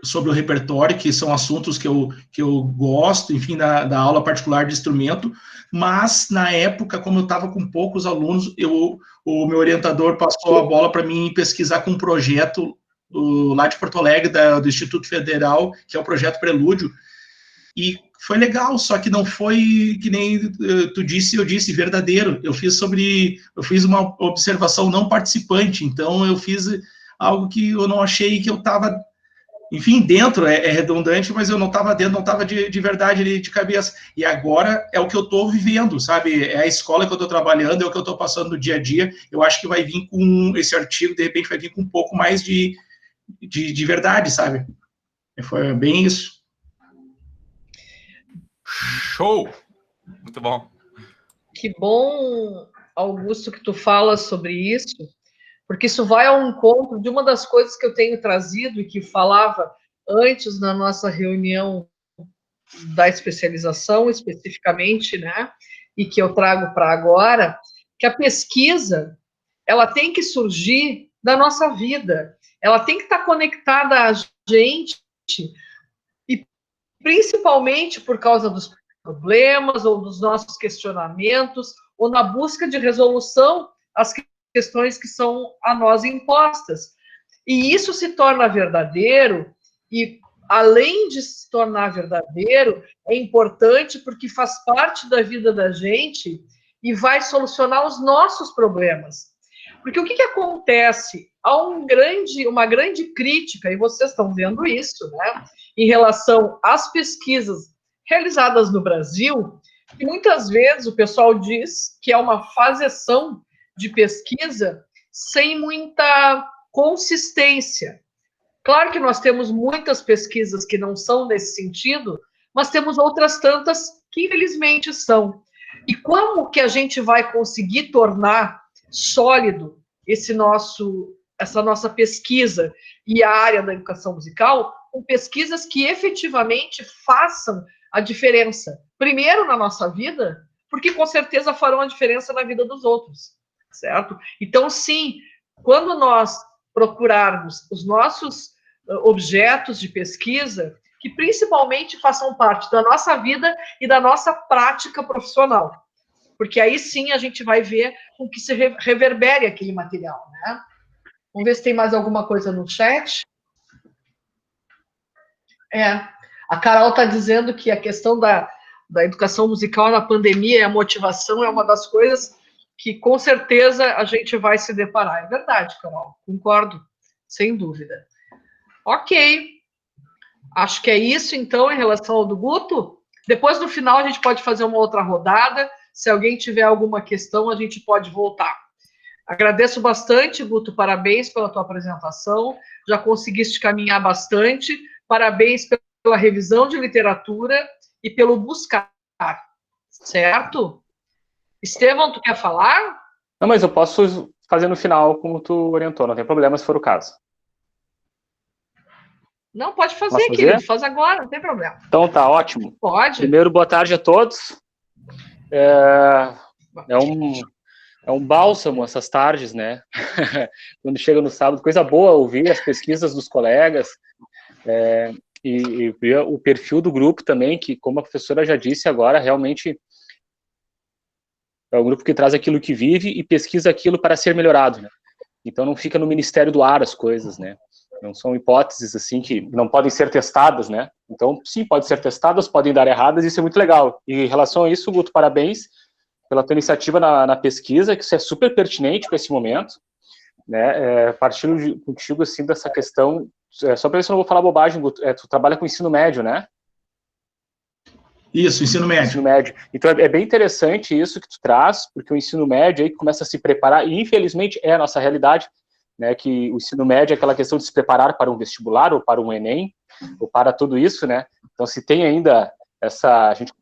sobre o repertório, que são assuntos que eu gosto, enfim, da aula particular de instrumento, mas na época, como eu estava com poucos alunos, o meu orientador passou a bola para mim pesquisar com um projeto lá de Porto Alegre, do Instituto Federal, que é o projeto Prelúdio, e foi legal, só que não foi que nem tu disse, eu disse, verdadeiro. Eu fiz uma observação não participante, então eu fiz algo que eu não achei que eu estava, enfim, dentro, é redundante, mas eu não estava dentro, não estava de verdade, de cabeça. E agora é o que eu estou vivendo, sabe? É a escola que eu estou trabalhando, é o que eu estou passando no dia a dia. Eu acho que vai vir com esse artigo, de repente vai vir com um pouco mais de verdade, sabe? Foi bem isso. Show! Muito bom. Que bom, Augusto, que tu fala sobre isso, porque isso vai ao encontro de uma das coisas que eu tenho trazido e que falava antes na nossa reunião da especialização, especificamente, né, e que eu trago para agora, que a pesquisa, ela tem que surgir da nossa vida, ela tem que estar conectada a gente, e principalmente por causa dos problemas ou dos nossos questionamentos, ou na busca de resolução às questões que são a nós impostas. E isso se torna verdadeiro, e além de se tornar verdadeiro, é importante porque faz parte da vida da gente e vai solucionar os nossos problemas. Porque o que acontece? Há uma grande crítica, e vocês estão vendo isso, né, em relação às pesquisas realizadas no Brasil, e muitas vezes o pessoal diz que é uma faseção de pesquisa sem muita consistência. Claro que nós temos muitas pesquisas que não são nesse sentido, mas temos outras tantas que infelizmente são. E como que a gente vai conseguir tornar sólido essa nossa pesquisa e a área da educação musical com pesquisas que efetivamente façam a diferença? Primeiro na nossa vida, porque com certeza farão a diferença na vida dos outros, certo? Então, sim, quando nós procurarmos os nossos objetos de pesquisa, que principalmente façam parte da nossa vida e da nossa prática profissional, porque aí sim a gente vai ver com que se reverbere aquele material, né? Vamos ver se tem mais alguma coisa no chat. A Carol está dizendo que a questão da educação musical na pandemia e a motivação é uma das coisas que com certeza a gente vai se deparar. É verdade, Carol, concordo, sem dúvida. Ok, acho que é isso, então, em relação ao do Guto. Depois, no final, a gente pode fazer uma outra rodada. Se alguém tiver alguma questão, a gente pode voltar. Agradeço bastante, Guto, parabéns pela tua apresentação. Já conseguiste caminhar bastante. Parabéns pela revisão de literatura e pelo buscar, certo? Estevão, tu quer falar? Não, mas eu posso fazer no final, como tu orientou, não tem problema se for o caso. Não, pode fazer, querido, faz agora, não tem problema. Então tá, ótimo. Pode. Primeiro, boa tarde a todos. É um bálsamo essas tardes, né? Quando chega no sábado, coisa boa ouvir as pesquisas dos colegas e ver o perfil do grupo também, que, como a professora já disse agora, realmente é um grupo que traz aquilo que vive e pesquisa aquilo para ser melhorado, né? Então não fica no Ministério do Ar as coisas, né? Não são hipóteses, assim, que não podem ser testadas, né? Então, sim, podem ser testadas, podem dar erradas, isso é muito legal. E em relação a isso, Guto, parabéns pela tua iniciativa na pesquisa, que isso é super pertinente para esse momento, né? Partindo contigo, assim, dessa questão, só para ver se eu não vou falar bobagem, Guto, tu trabalha com ensino médio, né? Isso, ensino médio. Ensino médio. Então, é bem interessante isso que tu traz, porque o ensino médio aí começa a se preparar, e infelizmente é a nossa realidade, né, que o ensino médio é aquela questão de se preparar para um vestibular ou para um Enem, ou para tudo isso, né? Então, se tem ainda a gente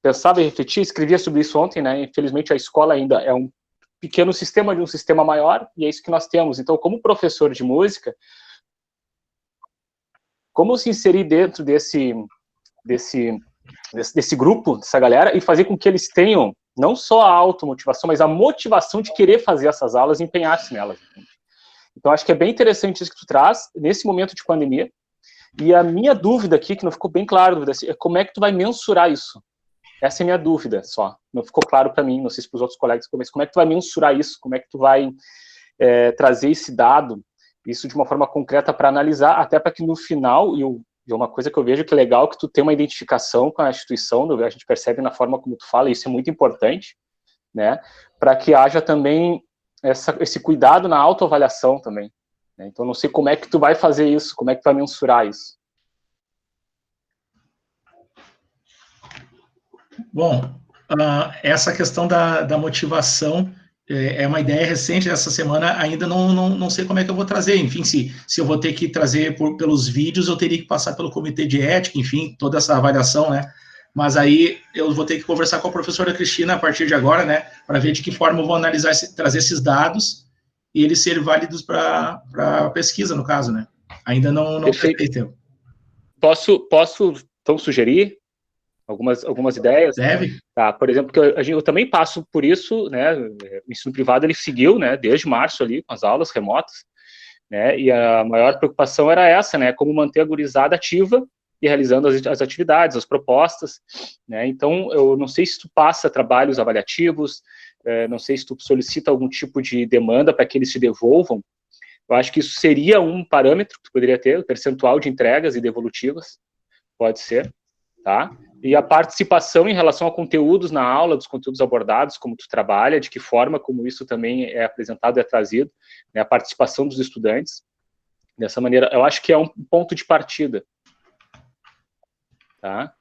pensava e refletia, escrevia sobre isso ontem, né? Infelizmente, a escola ainda é um pequeno sistema de um sistema maior, e é isso que nós temos. Então, como professor de música, como se inserir dentro desse grupo, dessa galera, e fazer com que eles tenham não só a automotivação, mas a motivação de querer fazer essas aulas e empenhar-se nelas. Então, acho que é bem interessante isso que tu traz, nesse momento de pandemia. E a minha dúvida aqui, que não ficou bem claro, é como é que tu vai mensurar isso? Essa é a minha dúvida só. Não ficou claro para mim, não sei se para os outros colegas, mas como é que tu vai mensurar isso? Como é que tu vai trazer esse dado, isso de uma forma concreta para analisar, até para que no final, e uma coisa que eu vejo que é legal, que tu tem uma identificação com a instituição, a gente percebe na forma como tu fala, isso é muito importante, né? Para que haja também esse cuidado na autoavaliação também, né? Então, não sei como é que tu vai fazer isso, como é que tu vai mensurar isso. Bom, essa questão da motivação é uma ideia recente dessa semana, ainda não sei como é que eu vou trazer, enfim, se eu vou ter que trazer pelos vídeos, eu teria que passar pelo comitê de ética, enfim, toda essa avaliação, né? Mas aí eu vou ter que conversar com a professora Cristina a partir de agora, né, para ver de que forma eu vou analisar, trazer esses dados eles serem válidos para pesquisa, no caso, né? Ainda não testei tempo. Posso então sugerir algumas ideias? Deve. Tá, por exemplo, que eu também passo por isso, né? O ensino privado ele seguiu, né? Desde março ali com as aulas remotas, né? E a maior preocupação era essa, né? Como manter a gurizada ativa e realizando as atividades, as propostas, né? Então, eu não sei se tu passa trabalhos avaliativos, não sei se tu solicita algum tipo de demanda para que eles te devolvam. Eu acho que isso seria um parâmetro que tu poderia ter, o percentual de entregas e devolutivas, pode ser, tá? E a participação em relação a conteúdos na aula, dos conteúdos abordados, como tu trabalha, de que forma como isso também é apresentado e é trazido, né, a participação dos estudantes. Dessa maneira, eu acho que é um ponto de partida. Tá?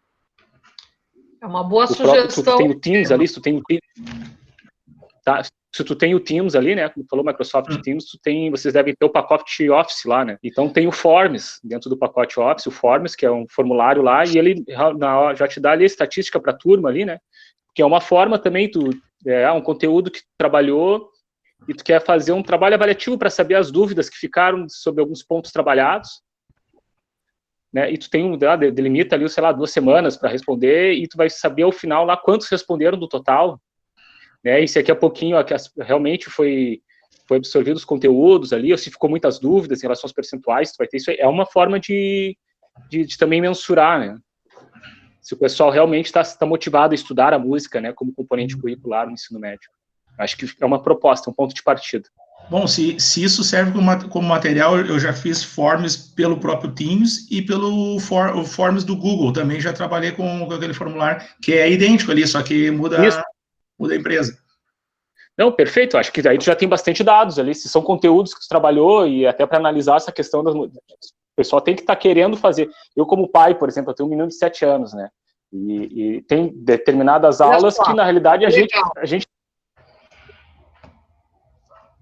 É uma boa sugestão. Tu tem o Teams ali, se tu tem o Teams, tá? Se tu tem o Teams ali, né, como falou Microsoft Teams, vocês devem ter o pacote Office lá, né? Então tem o Forms dentro do pacote Office, o Forms, que é um formulário lá, e ele já te dá ali a estatística para a turma ali, né? Que é uma forma também, um conteúdo que tu trabalhou e tu quer fazer um trabalho avaliativo para saber as dúvidas que ficaram sobre alguns pontos trabalhados, né? E tu delimita ali, sei lá, 2 semanas para responder, e tu vai saber ao final lá quantos responderam do total, né? E se daqui a pouquinho realmente foi absorvido os conteúdos ali, ou se ficou muitas dúvidas em relação aos percentuais, tu vai ter isso aí. É uma forma de também mensurar, né? Se o pessoal realmente está motivado a estudar a música, né, como componente curricular no ensino médio. Acho que é uma proposta, um ponto de partida. Bom, se isso serve como material, eu já fiz forms pelo próprio Teams e pelo forms do Google. Também já trabalhei com aquele formulário, que é idêntico ali, só que muda a empresa. Não, perfeito. Acho que aí tu já tem bastante dados ali, se são conteúdos que tu trabalhou, e até para analisar essa questão o pessoal tem que estar querendo fazer. Eu, como pai, por exemplo, eu tenho um menino de 7 anos, né? E tem determinadas aulas que, na realidade, a gente...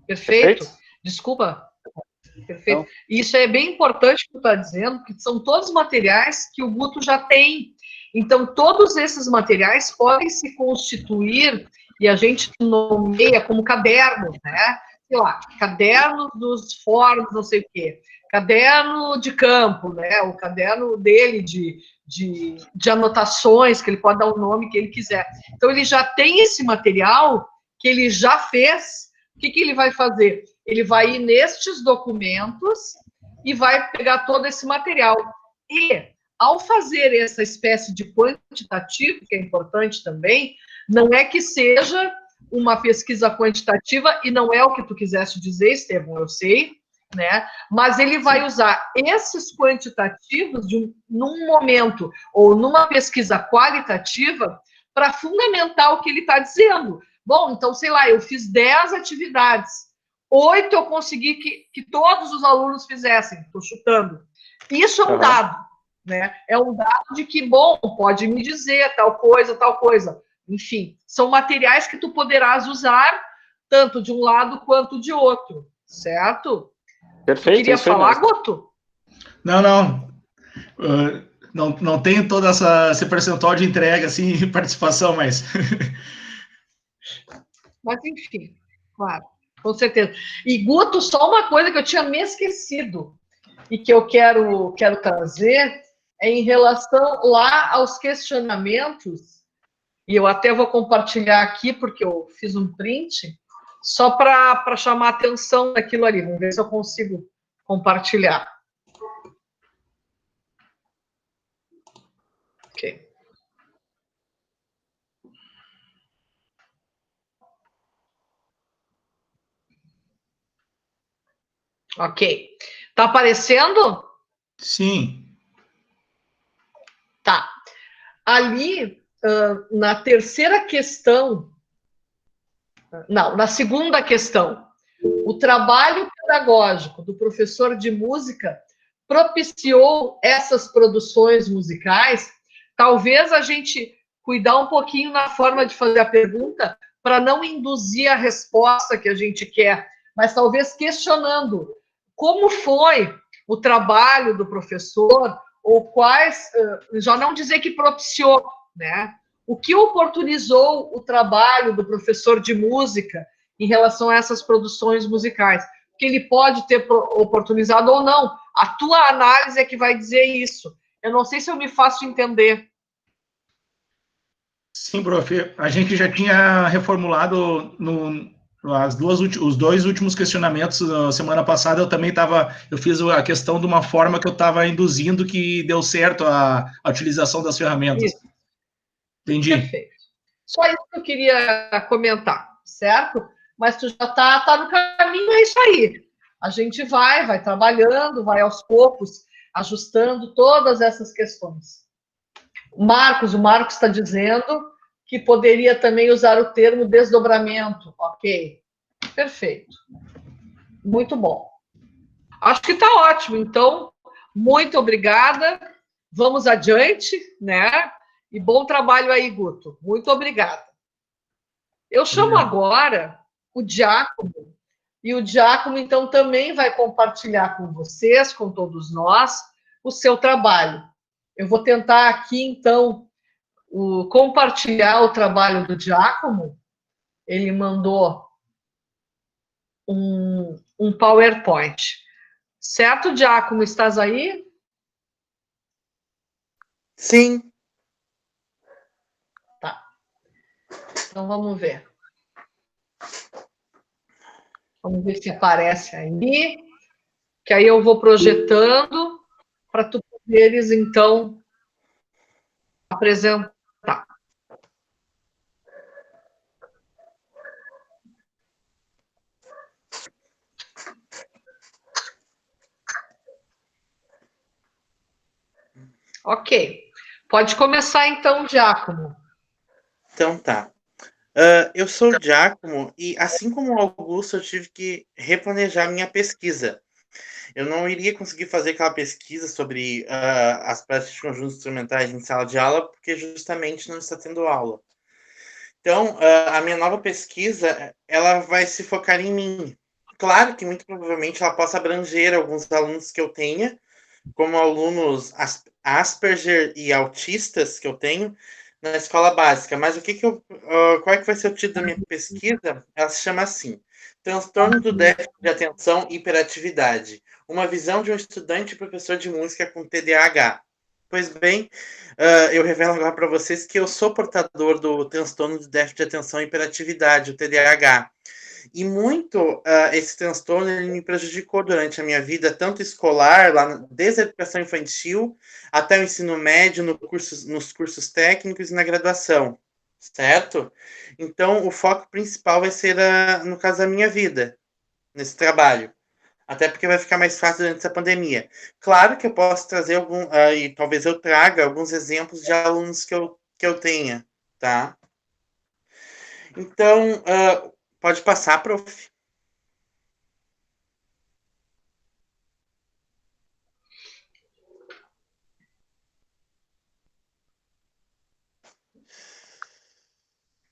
Perfeito. Desculpa. Perfeito. Então, isso é bem importante que tu está dizendo, porque são todos materiais que o Guto já tem. Então, todos esses materiais podem se constituir, e a gente nomeia como cadernos, né? Sei lá, caderno dos fóruns, não sei o quê. Caderno de campo, né? O caderno dele de anotações, que ele pode dar o nome que ele quiser. Então, ele já tem esse material que ele já fez. O que ele vai fazer? Ele vai ir nestes documentos e vai pegar todo esse material. E, ao fazer essa espécie de quantitativo, que é importante também, não é que seja uma pesquisa quantitativa, e não é o que tu quiseste dizer, Estevão, eu sei, né? Mas ele vai usar esses quantitativos num momento ou numa pesquisa qualitativa para fundamentar o que ele está dizendo. Bom, então, sei lá, eu fiz 10 atividades, 8 eu consegui que todos os alunos fizessem, estou chutando. Isso é um dado, né? É um dado de que, bom, pode me dizer tal coisa. Enfim, são materiais que tu poderás usar tanto de um lado quanto de outro, certo? Perfeito. Tu queria falar, Guto? Não. Não tenho toda esse percentual de entrega, assim, participação, mas... Mas, enfim, claro, com certeza. E, Guto, só uma coisa que eu tinha me esquecido e que eu quero trazer é em relação lá aos questionamentos, e eu até vou compartilhar aqui, porque eu fiz um print, só para chamar a atenção daquilo ali. Vamos ver se eu consigo compartilhar. Ok. Ok. Tá aparecendo? Sim. Tá. Ali, na terceira questão, não, na segunda questão, o trabalho pedagógico do professor de música propiciou essas produções musicais. Talvez a gente cuidar um pouquinho na forma de fazer a pergunta para não induzir a resposta que a gente quer, mas talvez questionando como foi o trabalho do professor, ou quais, já não dizer que propiciou, né? O que oportunizou o trabalho do professor de música em relação a essas produções musicais, que ele pode ter oportunizado ou não. A tua análise é que vai dizer isso. Eu não sei se eu me faço entender. Sim, prof. A gente já tinha reformulado os dois últimos questionamentos na semana passada. Eu fiz a questão de uma forma que eu estava induzindo que deu certo a utilização das ferramentas. Isso. Entendi. Perfeito. Só isso que eu queria comentar, certo? Mas tu já tá no caminho, é isso aí. A gente vai trabalhando, vai aos poucos, ajustando todas essas questões. O Marcos está dizendo que poderia também usar o termo desdobramento. Ok, perfeito. Muito bom. Acho que está ótimo. Então, muito obrigada. Vamos adiante, né? E bom trabalho aí, Guto. Muito obrigada. Eu chamo agora o Giacomo. E o Giacomo, então, também vai compartilhar com vocês, com todos nós, o seu trabalho. Eu vou tentar aqui, então, compartilhar o trabalho do Giacomo. Ele mandou um PowerPoint. Certo, Giacomo? Estás aí? Sim. Tá. Então, vamos ver. Vamos ver se aparece aí. Que aí eu vou projetando para tu poderes, então, apresentar. Ok. Pode começar, então, Giacomo. Então tá. Eu sou o Giacomo e, assim como o Augusto, eu tive que replanejar minha pesquisa. Eu não iria conseguir fazer aquela pesquisa sobre as práticas de conjuntos instrumentais em sala de aula, porque justamente não está tendo aula. Então, a minha nova pesquisa, ela vai se focar em mim. Claro que, muito provavelmente, ela possa abranger alguns alunos que eu tenha, como alunos Asperger e autistas que eu tenho na escola básica. Mas qual é que vai ser o título da minha pesquisa? Ela se chama assim: Transtorno do déficit de atenção e hiperatividade. Uma visão de um estudante e professor de música com TDAH. Pois bem, eu revelo agora para vocês que eu sou portador do transtorno do déficit de atenção e hiperatividade, o TDAH. E muito esse transtorno ele me prejudicou durante a minha vida, tanto escolar, desde a educação infantil até o ensino médio, nos cursos técnicos e na graduação, certo? Então, o foco principal vai ser, no caso da minha vida, nesse trabalho. Até porque vai ficar mais fácil durante essa pandemia. Claro que eu posso trazer e talvez eu traga alguns exemplos de alunos que eu tenha, tá? Então, pode passar, prof.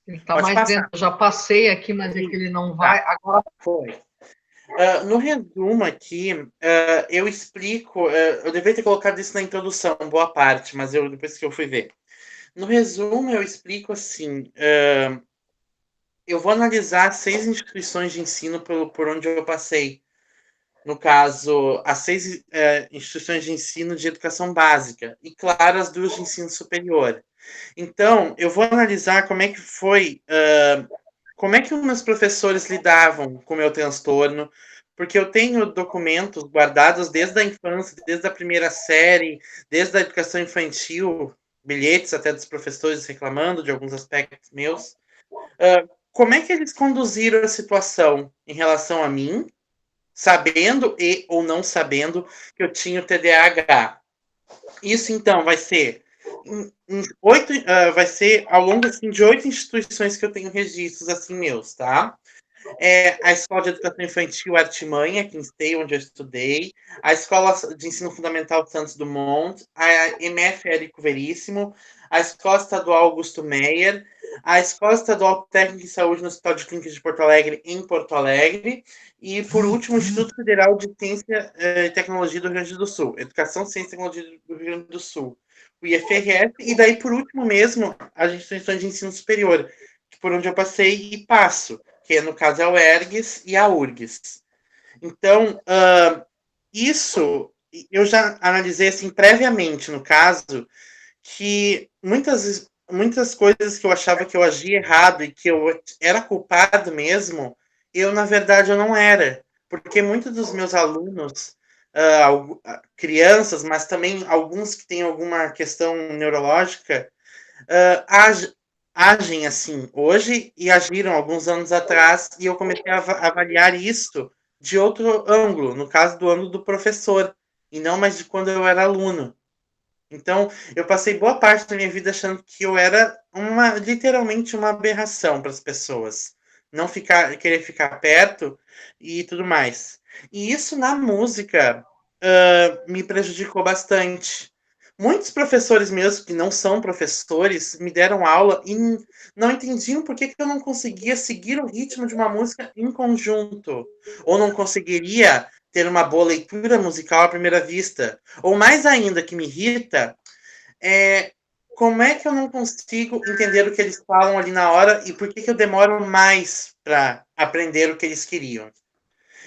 Ele está mais dentro. Eu já passei aqui, mas é que ele não vai. Agora foi. No resumo aqui, eu explico. Eu deveria ter colocado isso na introdução, boa parte, mas depois que eu fui ver. No resumo, eu explico assim. Eu vou analisar 6 instituições de ensino por onde eu passei. No caso, as 6 instituições de ensino de educação básica. E, claro, as 2 de ensino superior. Então, eu vou analisar como é que foi, como é que os meus professores lidavam com o meu transtorno, porque eu tenho documentos guardados desde a infância, desde a primeira série, desde a educação infantil, bilhetes até dos professores reclamando de alguns aspectos meus. Como é que eles conduziram a situação em relação a mim, sabendo e ou não sabendo que eu tinha o TDAH? Isso, então, vai ser vai ser ao longo assim, de 8 instituições que eu tenho registros assim meus, tá? A Escola de Educação Infantil Artimanha, aqui em Esteio, onde eu estudei, a Escola de Ensino Fundamental Santos Dumont, a MF Érico Veríssimo, a Escola Estadual Augusto Meyer, a Escola Estadual Técnica de Saúde no Hospital de Clínicas de Porto Alegre, em Porto Alegre, e, por último, o Instituto Federal de Ciência e Tecnologia do Rio Grande do Sul, Educação, Ciência e Tecnologia do Rio Grande do Sul, o IFRS, e daí, por último mesmo, as instituições de ensino superior, por onde eu passei e passo, que que no caso é o ERGS e a URGS. Então, isso eu já analisei assim previamente, no caso, que muitas coisas que eu achava que eu agia errado e que eu era culpado mesmo, eu, na verdade, eu não era. Porque muitos dos meus alunos, crianças, mas também alguns que têm alguma questão neurológica, agem assim hoje e agiram alguns anos atrás, e eu comecei a avaliar isso de outro ângulo, no caso do ângulo do professor, e não mais de quando eu era aluno. Então, eu passei boa parte da minha vida achando que eu era literalmente uma aberração para as pessoas. Não querer ficar perto e tudo mais. E isso na música me prejudicou bastante. Muitos professores meus que não são professores me deram aula e não entendiam por que eu não conseguia seguir o ritmo de uma música em conjunto. Ou não conseguiria ter uma boa leitura musical à primeira vista. Ou mais ainda, que me irrita, como é que eu não consigo entender o que eles falam ali na hora e por que eu demoro mais para aprender o que eles queriam.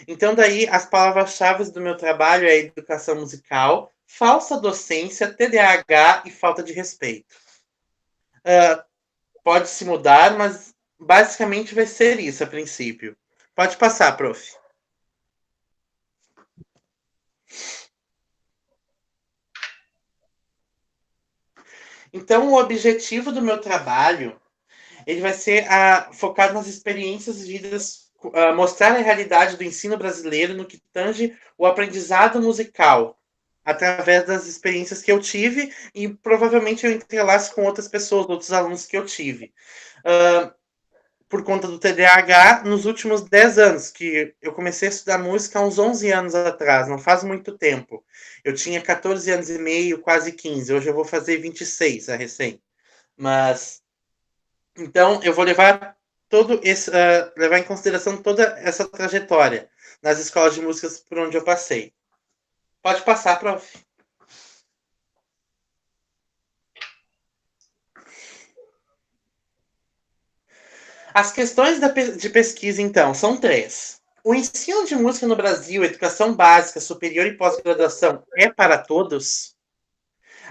Então, daí, as palavras-chave do meu trabalho é educação musical, falsa docência, TDAH e falta de respeito. Pode se mudar, mas basicamente vai ser isso a princípio. Pode passar, prof. Então, o objetivo do meu trabalho, ele vai ser focado nas experiências vividas, mostrar a realidade do ensino brasileiro no que tange o aprendizado musical, através das experiências que eu tive, e provavelmente eu entrelaço com outras pessoas, outros alunos que eu tive. Por conta do TDAH, nos últimos 10 anos, que eu comecei a estudar música há uns 11 anos atrás, não faz muito tempo. Eu tinha 14 anos e meio, quase 15. Hoje eu vou fazer 26, recém. Mas, então, eu vou levar levar em consideração toda essa trajetória nas escolas de músicas por onde eu passei. Pode passar, prof. As questões de pesquisa, então, são 3. O ensino de música no Brasil, educação básica, superior e pós-graduação, é para todos?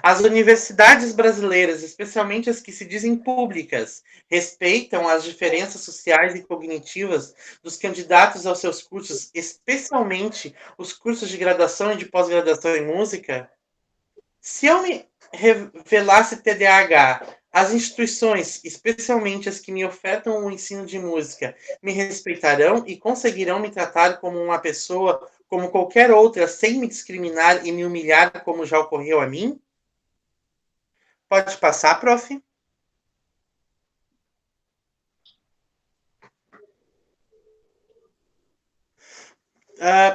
As universidades brasileiras, especialmente as que se dizem públicas, respeitam as diferenças sociais e cognitivas dos candidatos aos seus cursos, especialmente os cursos de graduação e de pós-graduação em música? Se eu me revelasse TDAH, as instituições, especialmente as que me ofertam o ensino de música, me respeitarão e conseguirão me tratar como uma pessoa, como qualquer outra, sem me discriminar e me humilhar, como já ocorreu a mim? Pode passar, prof.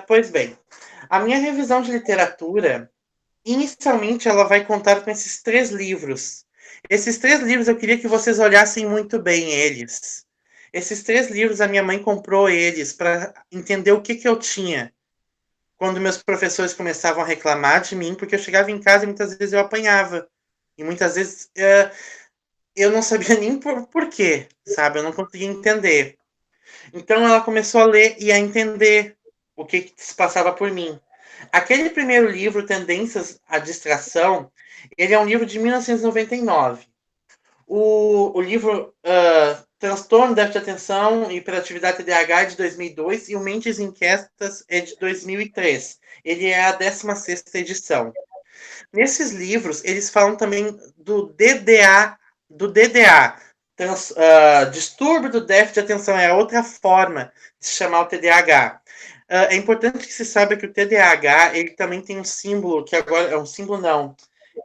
Pois bem, a minha revisão de literatura, inicialmente, ela vai contar com esses 3 livros. Esses 3 livros eu queria que vocês olhassem muito bem eles. Esses 3 livros, a minha mãe comprou eles para entender o que eu tinha. Quando meus professores começavam a reclamar de mim, porque eu chegava em casa e muitas vezes eu apanhava. E muitas vezes eu não sabia nem por quê, sabe? Eu não conseguia entender. Então ela começou a ler e a entender o que se passava por mim. Aquele primeiro livro, Tendências à Distração, ele é um livro de 1999. O livro Transtorno, Déficit de Atenção e Hiperatividade TDAH é de 2002 e o Mentes Inquietas é de 2003. Ele é a 16ª edição. Nesses livros, eles falam também do DDA, distúrbio do déficit de atenção, é outra forma de se chamar o TDAH. É importante que se saiba que o TDAH, ele também tem um símbolo, que agora é um símbolo não,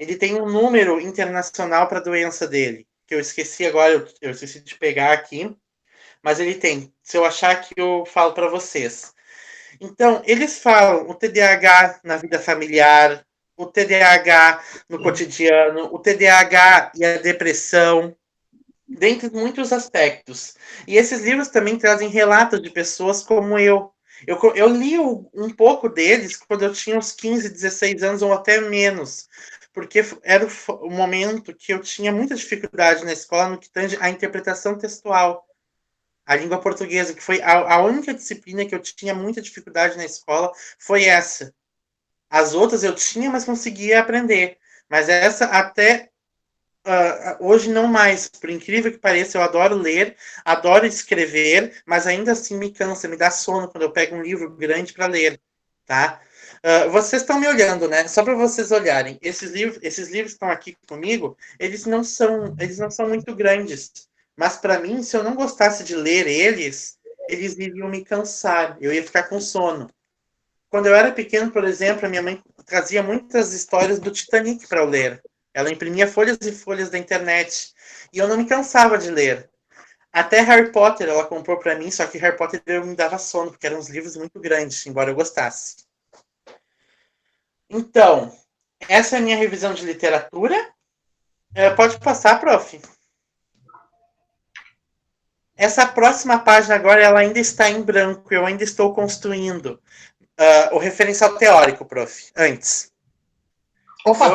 ele tem um número internacional para a doença dele, que eu esqueci agora, eu esqueci de pegar aqui, mas ele tem, se eu achar que eu falo para vocês. Então, eles falam o TDAH na vida familiar, o TDAH no cotidiano, o TDAH e a depressão, dentre muitos aspectos. E esses livros também trazem relatos de pessoas como eu. Eu li um pouco deles quando eu tinha uns 15, 16 anos ou até menos, porque era o momento que eu tinha muita dificuldade na escola no que tange a interpretação textual. A língua portuguesa, que foi a única disciplina que eu tinha muita dificuldade na escola, foi essa. As outras eu tinha, mas conseguia aprender. Mas essa até hoje não mais. Por incrível que pareça, eu adoro ler, adoro escrever, mas ainda assim me cansa, me dá sono quando eu pego um livro grande para ler, tá? Vocês estão me olhando, né? Só para vocês olharem. Esses livros que estão aqui comigo, eles não são muito grandes. Mas para mim, se eu não gostasse de ler eles iriam me cansar. Eu ia ficar com sono. Quando eu era pequeno, por exemplo, a minha mãe trazia muitas histórias do Titanic para eu ler. Ela imprimia folhas e folhas da internet. E eu não me cansava de ler. Até Harry Potter ela comprou para mim, só que Harry Potter me dava sono, porque eram uns livros muito grandes, embora eu gostasse. Então, essa é a minha revisão de literatura. Pode passar, prof. Essa próxima página agora ela ainda está em branco, eu ainda estou construindo o referencial teórico, prof. Antes. Opa!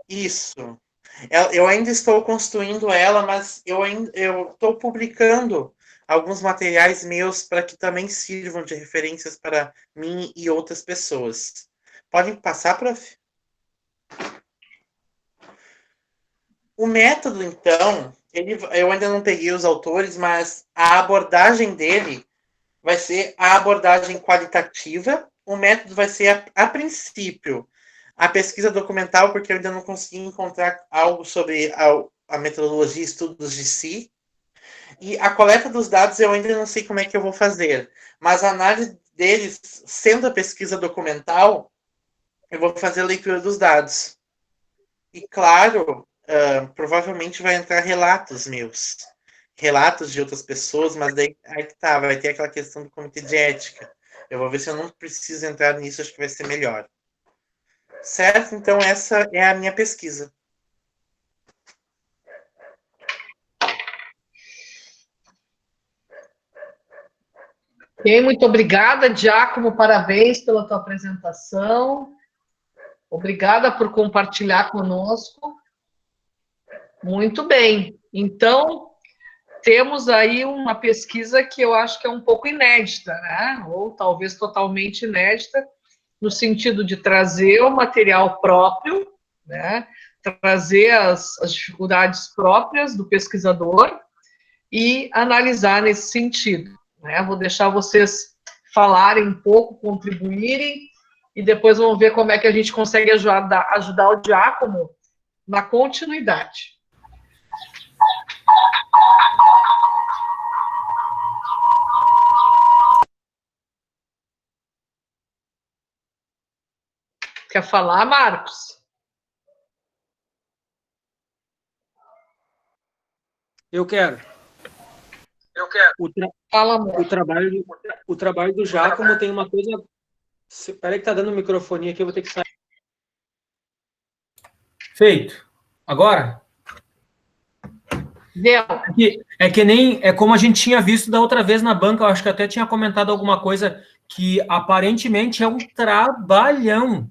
Isso. Eu ainda estou construindo ela, mas eu estou publicando alguns materiais meus para que também sirvam de referências para mim e outras pessoas. Podem passar, prof? O método, então, eu ainda não peguei os autores, mas a abordagem dele vai ser a abordagem qualitativa. O método vai ser, a princípio, a pesquisa documental, porque eu ainda não consegui encontrar algo sobre a metodologia e estudos de si. E a coleta dos dados eu ainda não sei como é que eu vou fazer. Mas a análise deles, sendo a pesquisa documental, eu vou fazer a leitura dos dados. E, claro, provavelmente vai entrar relatos meus. Relatos de outras pessoas, mas daí aí tá, vai ter aquela questão do comitê de ética. Eu vou ver se eu não preciso entrar nisso, acho que vai ser melhor. Certo? Então, essa é a minha pesquisa. Ok, muito obrigada, Giacomo, parabéns pela tua apresentação. Obrigada por compartilhar conosco. Muito bem. Então, temos aí uma pesquisa que eu acho que é um pouco inédita, né? Ou talvez totalmente inédita, no sentido de trazer o material próprio, né? Trazer as dificuldades próprias do pesquisador e analisar nesse sentido, né? Vou deixar vocês falarem um pouco, contribuírem, e depois vamos ver como é que a gente consegue ajudar o Giacomo na continuidade. Quer falar, Marcos? Eu quero. O trabalho do Giacomo tem uma coisa... Espera aí que tá dando microfonia aqui, eu vou ter que sair. Feito. Agora? Deu. É como a gente tinha visto da outra vez na banca, eu acho que até tinha comentado alguma coisa que aparentemente é um trabalhão.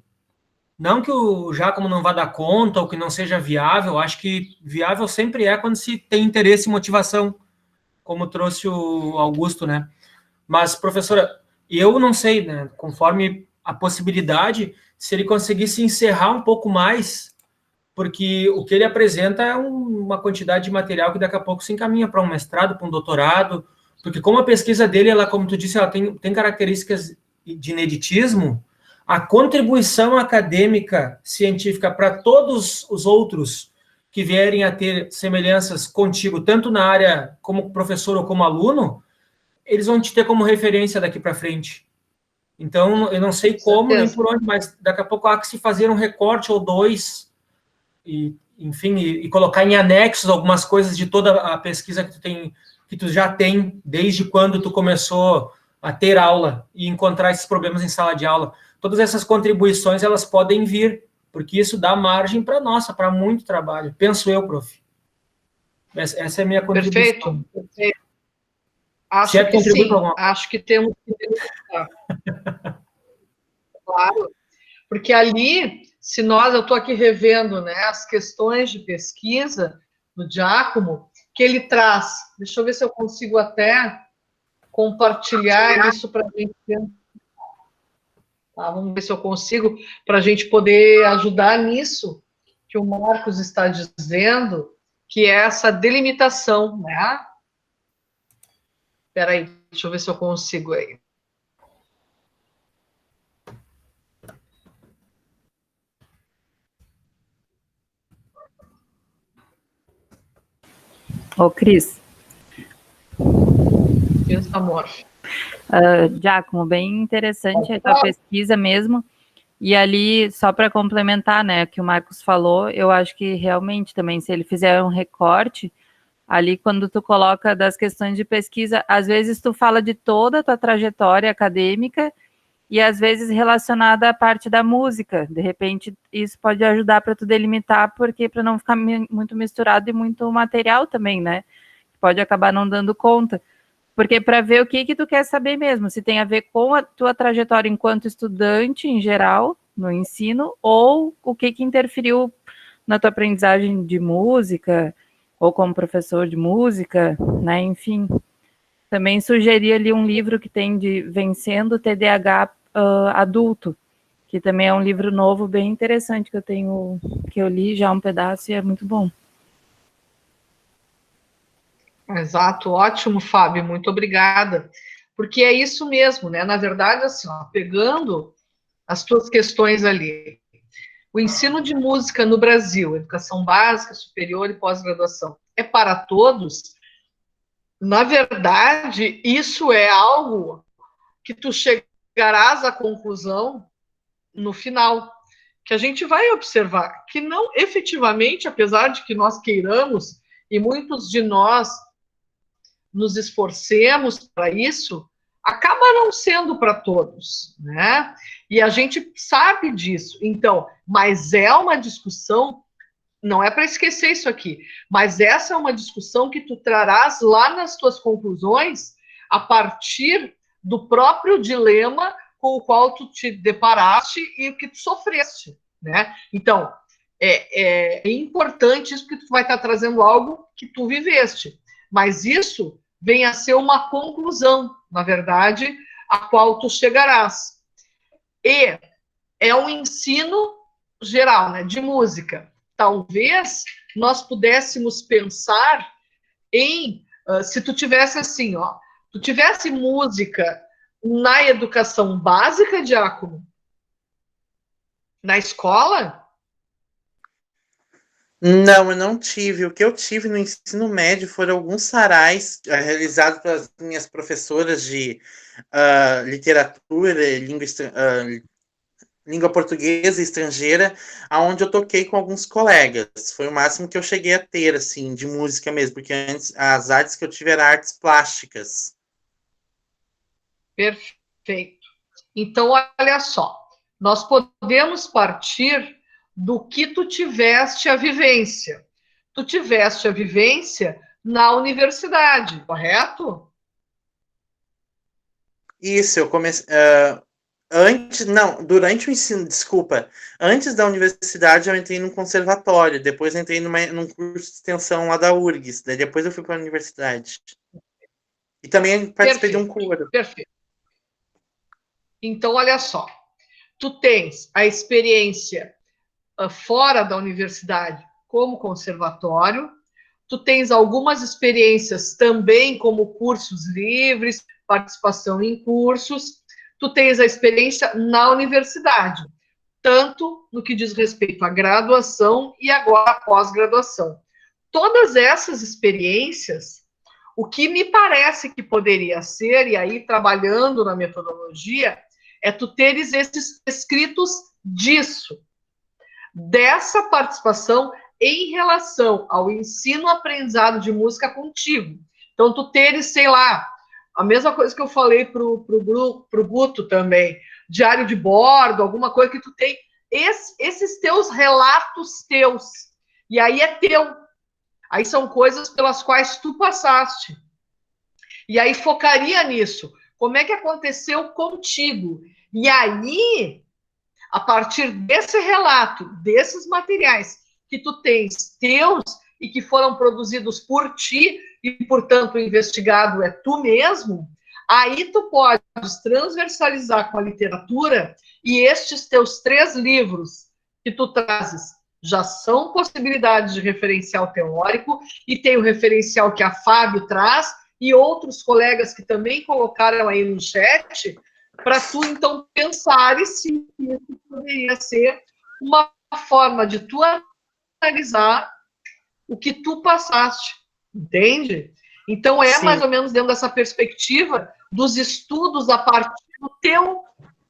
Não que o Giacomo não vá dar conta ou que não seja viável, acho que viável sempre é quando se tem interesse e motivação, como trouxe o Augusto, né? Mas, professora, eu não sei, né? Conforme a possibilidade, se ele conseguisse encerrar um pouco mais, porque o que ele apresenta é uma quantidade de material que daqui a pouco se encaminha para um mestrado, para um doutorado, porque como a pesquisa dele, ela, como tu disse, ela tem características de ineditismo, a contribuição acadêmica científica para todos os outros que vierem a ter semelhanças contigo, tanto na área como professor ou como aluno, eles vão te ter como referência daqui para frente. Então, eu não sei como nem por onde, mas daqui a pouco há que se fazer um recorte ou dois, e, enfim, e colocar em anexos algumas coisas de toda a pesquisa que tu já tem, desde quando tu começou a ter aula e encontrar esses problemas em sala de aula. Todas essas contribuições, elas podem vir, porque isso dá margem para para muito trabalho. Penso eu, prof. Essa é a minha contribuição. Perfeito. Acho que sim. Acho que temos que verificar. Claro. Porque ali, eu estou aqui revendo, né, as questões de pesquisa do Giacomo, que ele traz. Deixa eu ver se eu consigo até compartilhar isso para a gente. Tá, vamos ver se eu consigo, para a gente poder ajudar nisso que o Marcos está dizendo, que é essa delimitação, né? Espera aí, deixa eu ver se eu consigo aí. Ô, Cris. Isso, amor. Giacomo, bem interessante a tua pesquisa mesmo. E ali, só para complementar, né, o que o Marcos falou, eu acho que realmente também, se ele fizer um recorte, ali quando tu coloca das questões de pesquisa, às vezes tu fala de toda a tua trajetória acadêmica e às vezes relacionada à parte da música. De repente, isso pode ajudar para tu delimitar, porque para não ficar muito misturado e muito material também, né? Pode acabar não dando conta. Porque para ver o que tu quer saber mesmo, se tem a ver com a tua trajetória enquanto estudante em geral, no ensino, ou o que interferiu na tua aprendizagem de música, ou como professor de música, né, enfim. Também sugeri ali um livro que tem de Vencendo o TDAH Adulto, que também é um livro novo, bem interessante, que eu li já um pedaço e é muito bom. Exato, ótimo, Fábio, muito obrigada. Porque é isso mesmo, né? Na verdade, assim, ó, pegando as tuas questões ali, o ensino de música no Brasil, educação básica, superior e pós-graduação, é para todos? Na verdade, isso é algo que tu chegarás à conclusão no final, que a gente vai observar que não, efetivamente, apesar de que nós queiramos, e muitos de nós nos esforcemos para isso, acaba não sendo para todos, né? E a gente sabe disso. Então, mas é uma discussão, não é para esquecer isso aqui, mas essa é uma discussão que tu trarás lá nas tuas conclusões a partir do próprio dilema com o qual tu te deparaste e o que tu sofreste, né? Então, é importante isso, porque tu vai estar trazendo algo que tu viveste. Mas isso vem a ser uma conclusão, na verdade, a qual tu chegarás. E é um ensino geral, né, de música. Talvez nós pudéssemos pensar em, se tu tivesse assim, ó, tu tivesse música na educação básica, Giacomo, na escola? Não, eu não tive. O que eu tive no ensino médio foram alguns sarais realizados pelas minhas professoras de literatura e língua portuguesa e estrangeira, aonde eu toquei com alguns colegas. Foi o máximo que eu cheguei a ter, assim, de música mesmo, porque antes as artes que eu tive eram artes plásticas. Perfeito. Então, olha só, nós podemos partir do que tu tiveste a vivência. Tu tiveste a vivência na universidade, correto? Isso, eu comecei... durante o ensino, desculpa. Antes da universidade, eu entrei num conservatório, depois entrei num curso de extensão lá da URGS, daí depois eu fui para a universidade. E também participei de um coro. Perfeito. Então, olha só, tu tens a experiência fora da universidade como conservatório, tu tens algumas experiências também como cursos livres, participação em cursos, tu tens a experiência na universidade, tanto no que diz respeito à graduação e agora à pós-graduação. Todas essas experiências, o que me parece que poderia ser, e aí trabalhando na metodologia, é tu teres esses escritos disso, dessa participação em relação ao ensino-aprendizado de música contigo. Então, tu teres, sei lá, a mesma coisa que eu falei pro Guto também, diário de bordo, alguma coisa que tu tem, esses teus relatos teus, e aí é teu. Aí são coisas pelas quais tu passaste. E aí focaria nisso. Como é que aconteceu contigo? E aí, a partir desse relato, desses materiais que tu tens teus, e que foram produzidos por ti, e, portanto, o investigado é tu mesmo, aí tu podes transversalizar com a literatura, e estes teus 3 livros que tu trazes já são possibilidades de referencial teórico, e tem o referencial que a Fábio traz, e outros colegas que também colocaram aí no chat, para tu, então, pensares se isso poderia ser uma forma de tu analisar o que tu passaste, entende? Então, é mais ou menos dentro dessa perspectiva dos estudos a partir do teu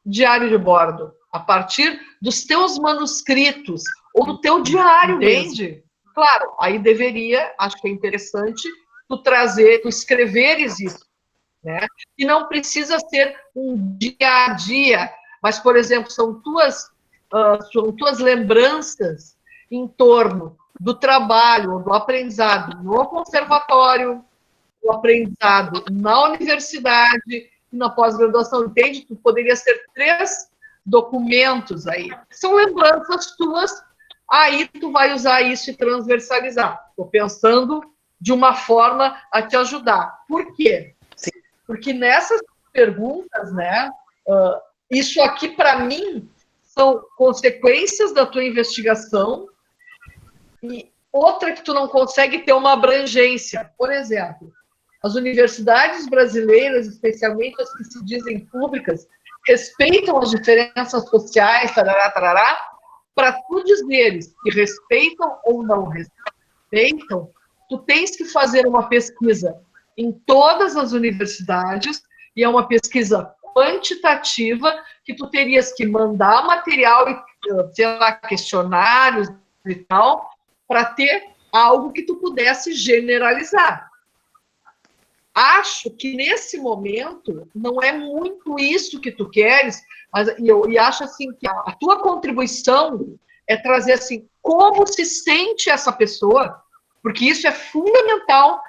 diário de bordo, a partir dos teus manuscritos, ou do teu diário, entende? Claro, aí deveria, acho que é interessante, tu trazer, tu escreveres isso, né? E não precisa ser um dia a dia, mas, por exemplo, são tuas lembranças em torno do trabalho, do aprendizado no conservatório, do aprendizado na universidade, na pós-graduação, entende? Tu poderia ter 3 documentos aí. São lembranças tuas, aí tu vai usar isso e transversalizar. Estou pensando de uma forma a te ajudar. Por quê? Sim. Porque nessas perguntas, né, isso aqui, para mim, são consequências da tua investigação, e outra que tu não consegue ter uma abrangência. Por exemplo, as universidades brasileiras, especialmente as que se dizem públicas, respeitam as diferenças sociais, tarará, tarará, para tu dizeres que respeitam ou não respeitam, tu tens que fazer uma pesquisa em todas as universidades, e é uma pesquisa quantitativa, que tu terias que mandar material, sei lá, questionários e tal, para ter algo que tu pudesse generalizar. Acho que nesse momento não é muito isso que tu queres, mas eu acho assim que a tua contribuição é trazer assim como se sente essa pessoa, porque isso é fundamental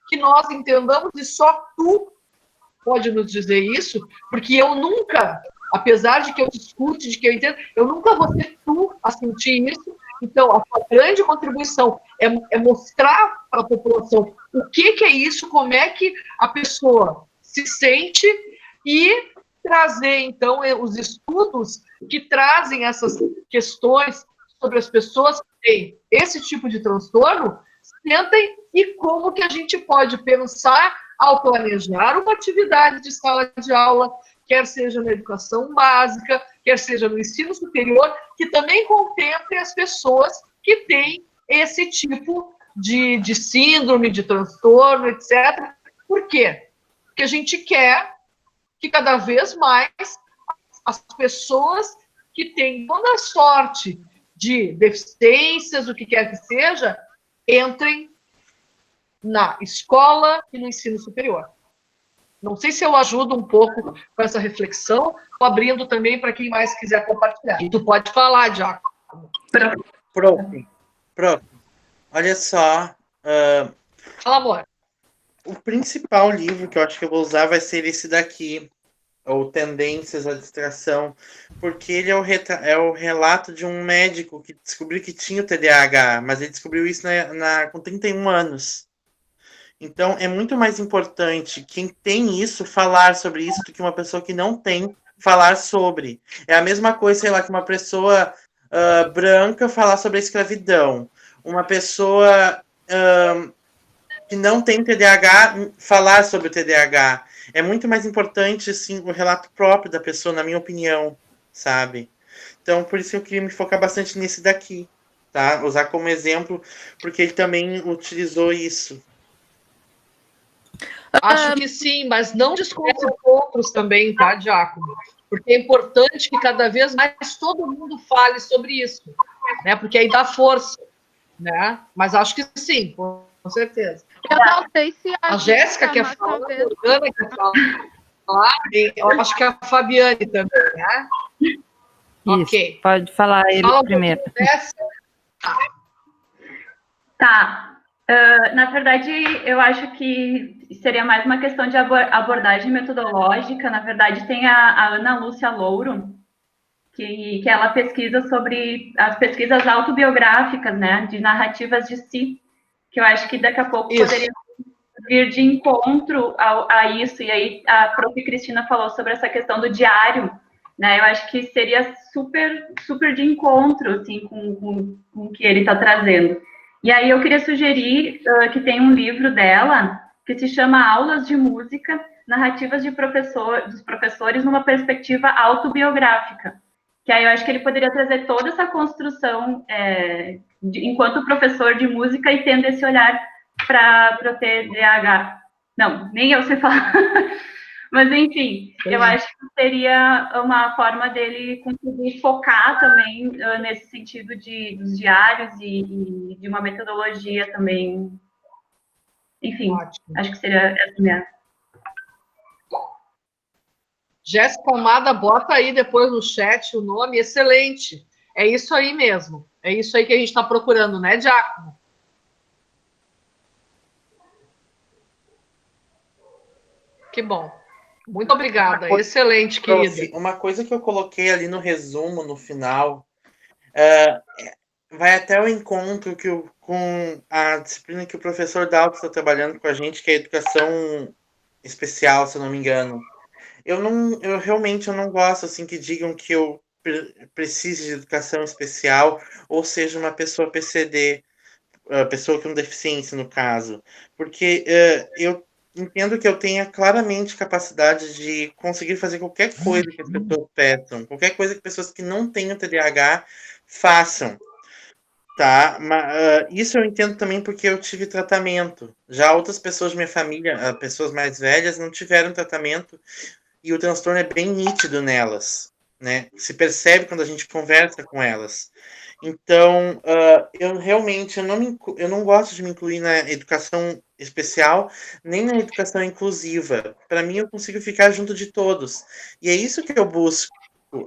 que nós entendamos, e só tu pode nos dizer isso, porque eu nunca, apesar de que eu discute, de que eu entendo, eu nunca vou ser tu a sentir isso. Então, a sua grande contribuição é mostrar para a população o que é isso, como é que a pessoa se sente, e trazer, então, os estudos que trazem essas questões sobre as pessoas que têm esse tipo de transtorno, sentem, e como que a gente pode pensar ao planejar uma atividade de sala de aula, quer seja na educação básica, quer seja no ensino superior, que também contemple as pessoas que têm esse tipo de síndrome, de transtorno, etc. Por quê? Porque a gente quer que cada vez mais as pessoas que têm toda a sorte de deficiências, o que quer que seja, entrem na escola e no ensino superior. Não sei se eu ajudo um pouco com essa reflexão, estou abrindo também para quem mais quiser compartilhar. E tu pode falar, Giacomo. Pronto. Olha só. Fala, amor. O principal livro que eu acho que eu vou usar vai ser esse daqui, ou Tendências à Distração, porque ele é o relato de um médico que descobriu que tinha o TDAH, mas ele descobriu isso com 31 anos. Então, é muito mais importante quem tem isso falar sobre isso do que uma pessoa que não tem falar sobre. É a mesma coisa, sei lá, que uma pessoa branca falar sobre a escravidão. Uma pessoa que não tem TDAH falar sobre o TDAH. É muito mais importante, assim, o relato próprio da pessoa, na minha opinião, sabe? Então, por isso eu queria me focar bastante nesse daqui, tá? Usar como exemplo, porque ele também utilizou isso. Acho que sim, mas não desconte outros também, tá, Giacomo? Porque é importante que cada vez mais todo mundo fale sobre isso, né? Porque aí dá força, né? Mas acho que sim, com certeza. Eu não sei se a Jéssica quer falar, a Ana quer falar, eu acho que a Fabiane também, né? Isso, ok. Pode falar ele primeiro. Tá. Na verdade, eu acho que seria mais uma questão de abordagem metodológica. Na verdade, tem a Ana Lúcia Louro, que ela pesquisa sobre as pesquisas autobiográficas, né, de narrativas de si. que eu acho que daqui a pouco poderia vir de encontro a isso, e aí a prof. Cristina falou sobre essa questão do diário, né? Eu acho que seria super de encontro, assim, com o que ele está trazendo. E aí eu queria sugerir que tem um livro dela que se chama Aulas de Música, Narrativas dos Professores numa Perspectiva Autobiográfica, que aí eu acho que ele poderia trazer toda essa construção enquanto professor de música e tendo esse olhar para o TDAH. Não, nem eu sei falar. Mas, enfim, eu acho que seria uma forma dele conseguir focar também nesse sentido dos diários e de uma metodologia também. Enfim, acho que seria essa minha. Jéssica Almada, bota aí depois no chat o nome, excelente. É isso aí mesmo. É isso aí que a gente está procurando, né, Giacomo? Que bom. Muito obrigada. Excelente, querida. Uma coisa que eu coloquei ali no resumo, no final, vai até o encontro com a disciplina que o professor Dalton está trabalhando com a gente, que é a educação especial, se eu não me engano. Eu realmente não gosto assim que digam que eu preciso de educação especial ou seja uma pessoa PCD, pessoa com deficiência no caso, porque eu entendo que eu tenha claramente capacidade de conseguir fazer qualquer coisa que as pessoas peçam, qualquer coisa que pessoas que não tenham TDAH façam. Tá, mas isso eu entendo também porque eu tive tratamento. Já outras pessoas de minha família, pessoas mais velhas, não tiveram tratamento e o transtorno é bem nítido nelas, né? Se percebe quando a gente conversa com elas. Então, eu realmente eu não gosto de me incluir na educação especial, nem na educação inclusiva. Para mim, eu consigo ficar junto de todos. E é isso que eu busco,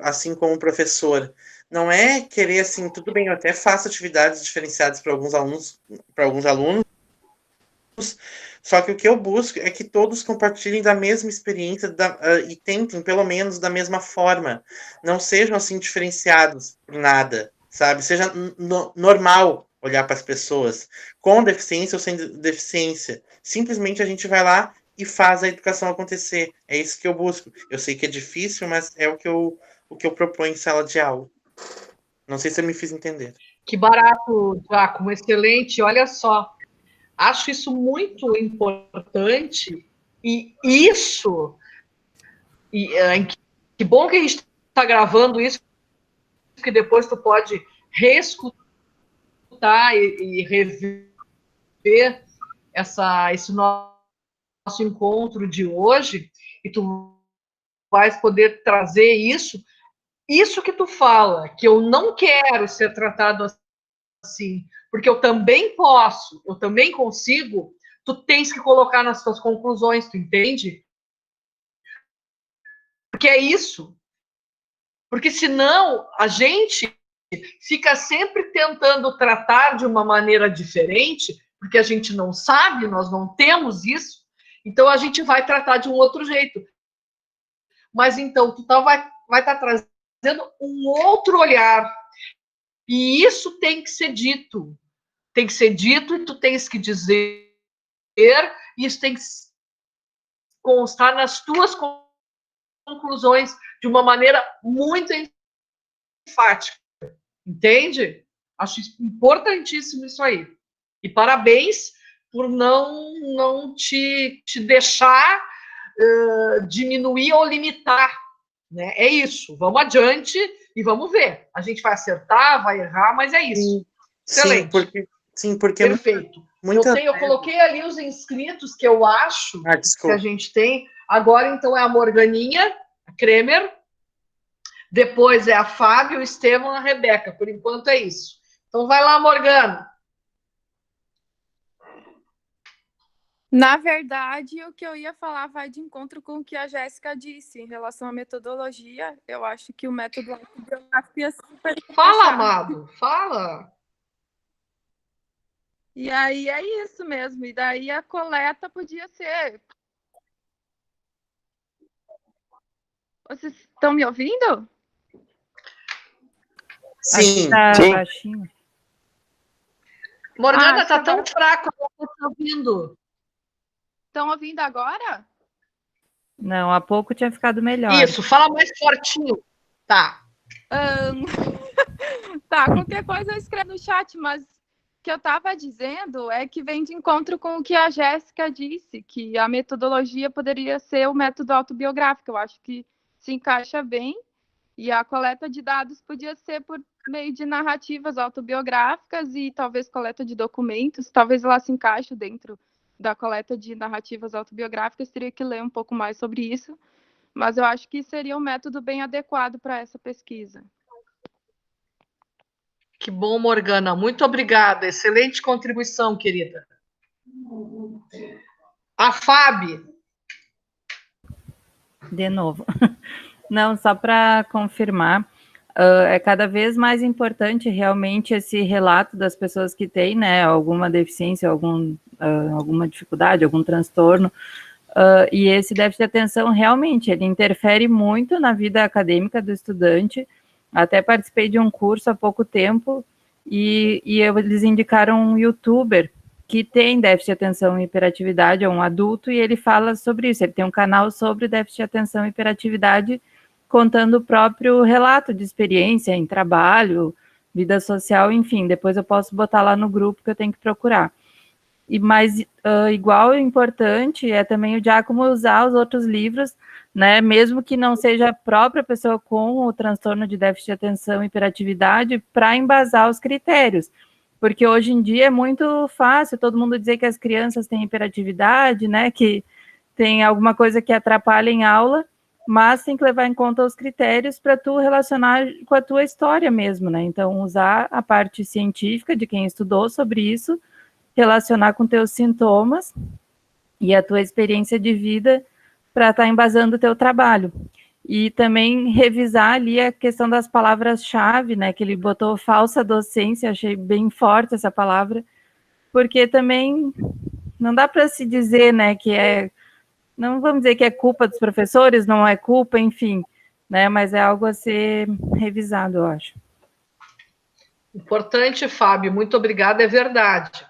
assim como professor. Não é querer assim, tudo bem, eu até faço atividades diferenciadas para alguns alunos, só que o que eu busco é que todos compartilhem da mesma experiência e tentem, pelo menos, da mesma forma. Não sejam assim diferenciados por nada, sabe? Seja normal olhar para as pessoas, com deficiência ou sem deficiência. Simplesmente a gente vai lá e faz a educação acontecer. É isso que eu busco. Eu sei que é difícil, mas é o que eu proponho em sala de aula. Não sei se eu me fiz entender. Que barato, Giacomo, excelente. Olha só, acho isso muito importante e isso, que bom que a gente está gravando isso, porque depois tu pode reescutar e rever esse nosso encontro de hoje e tu vais poder trazer isso que tu fala, que eu não quero ser tratado assim, porque eu também posso, eu também consigo, tu tens que colocar nas tuas conclusões, tu entende? Porque é isso. Porque senão a gente fica sempre tentando tratar de uma maneira diferente, porque a gente não sabe, nós não temos isso, então a gente vai tratar de um outro jeito. Mas então, tu vai estar trazendo um outro olhar. E isso tem que ser dito. Tem que ser dito e tu tens que dizer, e isso tem que constar nas tuas conclusões de uma maneira muito enfática. Entende? Acho importantíssimo isso aí. E parabéns por não te deixar diminuir ou limitar. Né? É isso. Vamos adiante e vamos ver. A gente vai acertar, vai errar, mas é isso. Excelente. Sim, porque perfeito. Eu coloquei ali os inscritos que eu acho que a gente tem. Agora, então, é a Morganinha, a Kremer. Depois é a Fábio, o Estevão e a Rebeca. Por enquanto é isso. Então, vai lá, Morgana. Na verdade, o que eu ia falar vai de encontro com o que a Jéssica disse em relação à metodologia. Eu acho que o método autobiografia é super... Fala, amado, fala! E aí é isso mesmo. E daí a coleta podia ser... Vocês estão me ouvindo? Sim. Tá baixinho. Morgana, tá tão fraco, eu não tô ouvindo. Estão ouvindo agora? Não, há pouco tinha ficado melhor. Isso, fala mais fortinho. Tá. Tá, qualquer coisa eu escrevo no chat, mas o que eu estava dizendo é que vem de encontro com o que a Jéssica disse, que a metodologia poderia ser o método autobiográfico. Eu acho que se encaixa bem, e a coleta de dados podia ser por meio de narrativas autobiográficas e talvez coleta de documentos, talvez ela se encaixe dentro da coleta de narrativas autobiográficas, teria que ler um pouco mais sobre isso, mas eu acho que seria um método bem adequado para essa pesquisa. Que bom, Morgana. Muito obrigada. Excelente contribuição, querida. A Fábio. De novo. Não, só para confirmar, é cada vez mais importante realmente esse relato das pessoas que têm, né, alguma deficiência, alguma dificuldade, algum transtorno, e esse déficit de atenção realmente, ele interfere muito na vida acadêmica do estudante. Até participei de um curso há pouco tempo e eles indicaram um youtuber que tem déficit de atenção e hiperatividade, é um adulto, e ele fala sobre isso. Ele tem um canal sobre déficit de atenção e hiperatividade, contando o próprio relato de experiência em trabalho, vida social, enfim. Depois eu posso botar lá no grupo que eu tenho que procurar. Mas igual importante é também o Giacomo usar os outros livros, né, mesmo que não seja a própria pessoa com o transtorno de déficit de atenção e hiperatividade, para embasar os critérios. Porque hoje em dia é muito fácil todo mundo dizer que as crianças têm hiperatividade, né, que tem alguma coisa que atrapalha em aula, mas tem que levar em conta os critérios para tu relacionar com a tua história mesmo, né? Então, usar a parte científica de quem estudou sobre isso, relacionar com teus sintomas e a tua experiência de vida para estar embasando o teu trabalho. E também revisar ali a questão das palavras-chave, né, que ele botou falsa docência, achei bem forte essa palavra, porque também não dá para se dizer, né, que não vamos dizer que é culpa dos professores, não é culpa, enfim, né, mas é algo a ser revisado, eu acho. Importante, Fábio, muito obrigada, é verdade.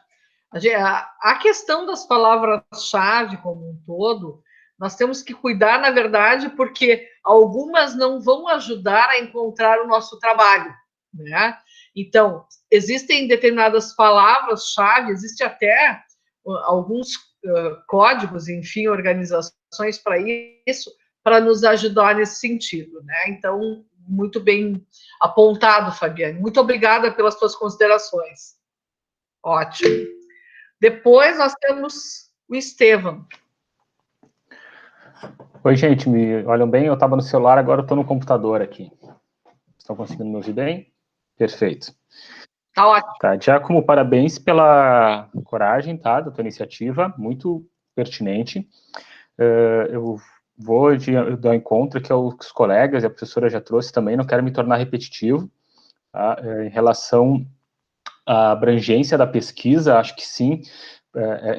A questão das palavras-chave como um todo, nós temos que cuidar, na verdade, porque algumas não vão ajudar a encontrar o nosso trabalho, né? Então, existem determinadas palavras-chave, existe até alguns códigos, enfim, organizações para isso, para nos ajudar nesse sentido, né? Então, muito bem apontado, Fabiane. Muito obrigada pelas suas considerações. Ótimo. Depois nós temos o Estevam. Oi, gente, me olham bem? Eu estava no celular, agora eu estou no computador aqui. Estão conseguindo me ouvir bem? Perfeito. Tá ótimo. Tá, Giacomo, parabéns pela coragem, tá, da tua iniciativa, muito pertinente. Eu vou dar um encontro que os colegas e a professora já trouxe também, não quero me tornar repetitivo, tá? Em relação à abrangência da pesquisa, acho que sim,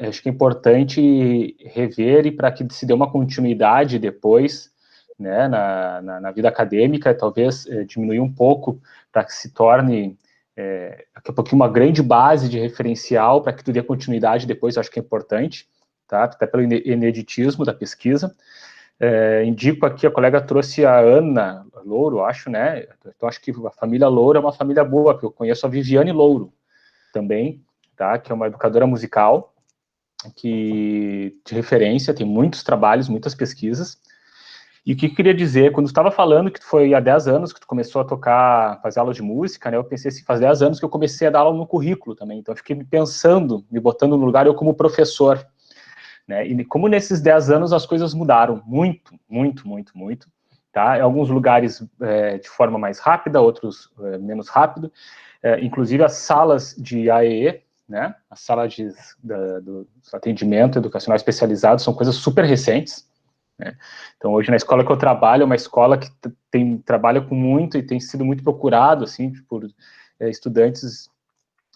acho que é importante rever e para que se dê uma continuidade depois, né, na vida acadêmica, talvez diminuir um pouco para que se torne daqui a pouquinho uma grande base de referencial para que tu dê continuidade depois, acho que é importante, tá? Até pelo ineditismo da pesquisa. Indico aqui, a colega trouxe a Ana Louro, acho, né? Então, acho que a família Louro é uma família boa, porque eu conheço a Viviane Louro também, tá? Que é uma educadora musical, de referência, tem muitos trabalhos, muitas pesquisas. E o que eu queria dizer, quando tu estava falando que foi há 10 anos que tu começou a tocar, fazer aula de música, né? Eu pensei assim, faz 10 anos que eu comecei a dar aula no currículo também, então eu fiquei pensando, me botando no lugar, eu como professor, né? E como nesses 10 anos as coisas mudaram muito, muito, muito, muito, tá? Em alguns lugares de forma mais rápida, outros menos rápido, inclusive as salas de AEE, né? A sala do atendimento educacional especializado são coisas super recentes, né? Então hoje na escola que eu trabalho é uma escola que trabalha com muito e tem sido muito procurado assim por estudantes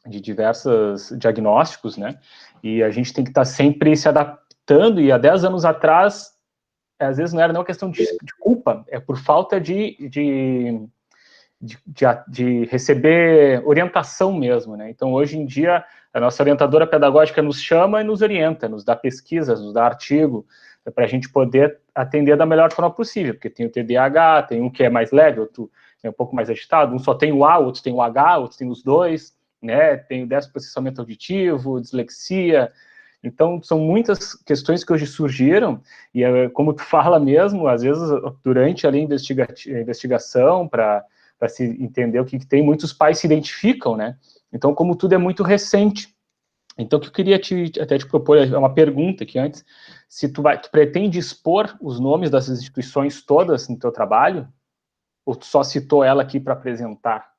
de diversos diagnósticos, né? E a gente tem que estar sempre se adaptando, e há 10 anos atrás às vezes não era uma questão de culpa, é por falta de de receber orientação mesmo, né? Então, hoje em dia, a nossa orientadora pedagógica nos chama e nos orienta, nos dá pesquisas, nos dá artigo, para a gente poder atender da melhor forma possível, porque tem o TDAH, tem um que é mais leve, outro é um pouco mais agitado, um só tem o A, outro tem o H, outro tem os dois, né? Tem o déficit de processamento auditivo, dislexia. Então, são muitas questões que hoje surgiram, e como tu fala mesmo, às vezes, durante ali a investigação, para se entender o que tem, muitos pais se identificam, né? Então, como tudo é muito recente. Então, o que eu queria até te propor é uma pergunta aqui antes, se tu pretende expor os nomes dessas instituições todas no teu trabalho, ou tu só citou ela aqui para apresentar?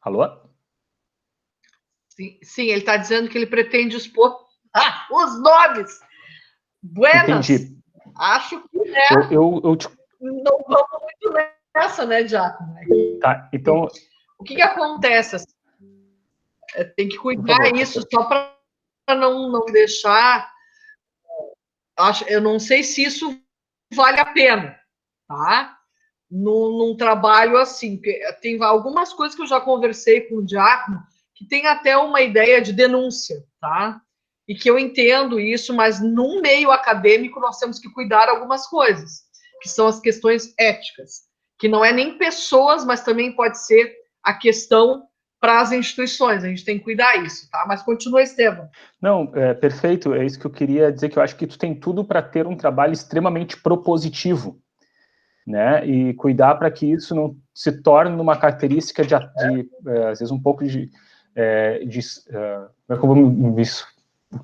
Alô? Sim, ele está dizendo que ele pretende expor os nomes. Buenas. Entendi. Acho que não vamos muito nessa, né, Giacomo? Tá, então... O que acontece? Tem que cuidar isso só para não deixar... Eu não sei se isso vale a pena, tá? Num trabalho assim. Tem algumas coisas que eu já conversei com o Giacomo, que tem até uma ideia de denúncia, tá? E que eu entendo isso, mas num meio acadêmico nós temos que cuidar algumas coisas, que são as questões éticas, que não é nem pessoas, mas também pode ser a questão para as instituições. A gente tem que cuidar isso, tá? Mas continua, Estevam. Não, perfeito, é isso que eu queria dizer, que eu acho que tu tem tudo para ter um trabalho extremamente propositivo, né? E cuidar para que isso não se torne uma característica às vezes um pouco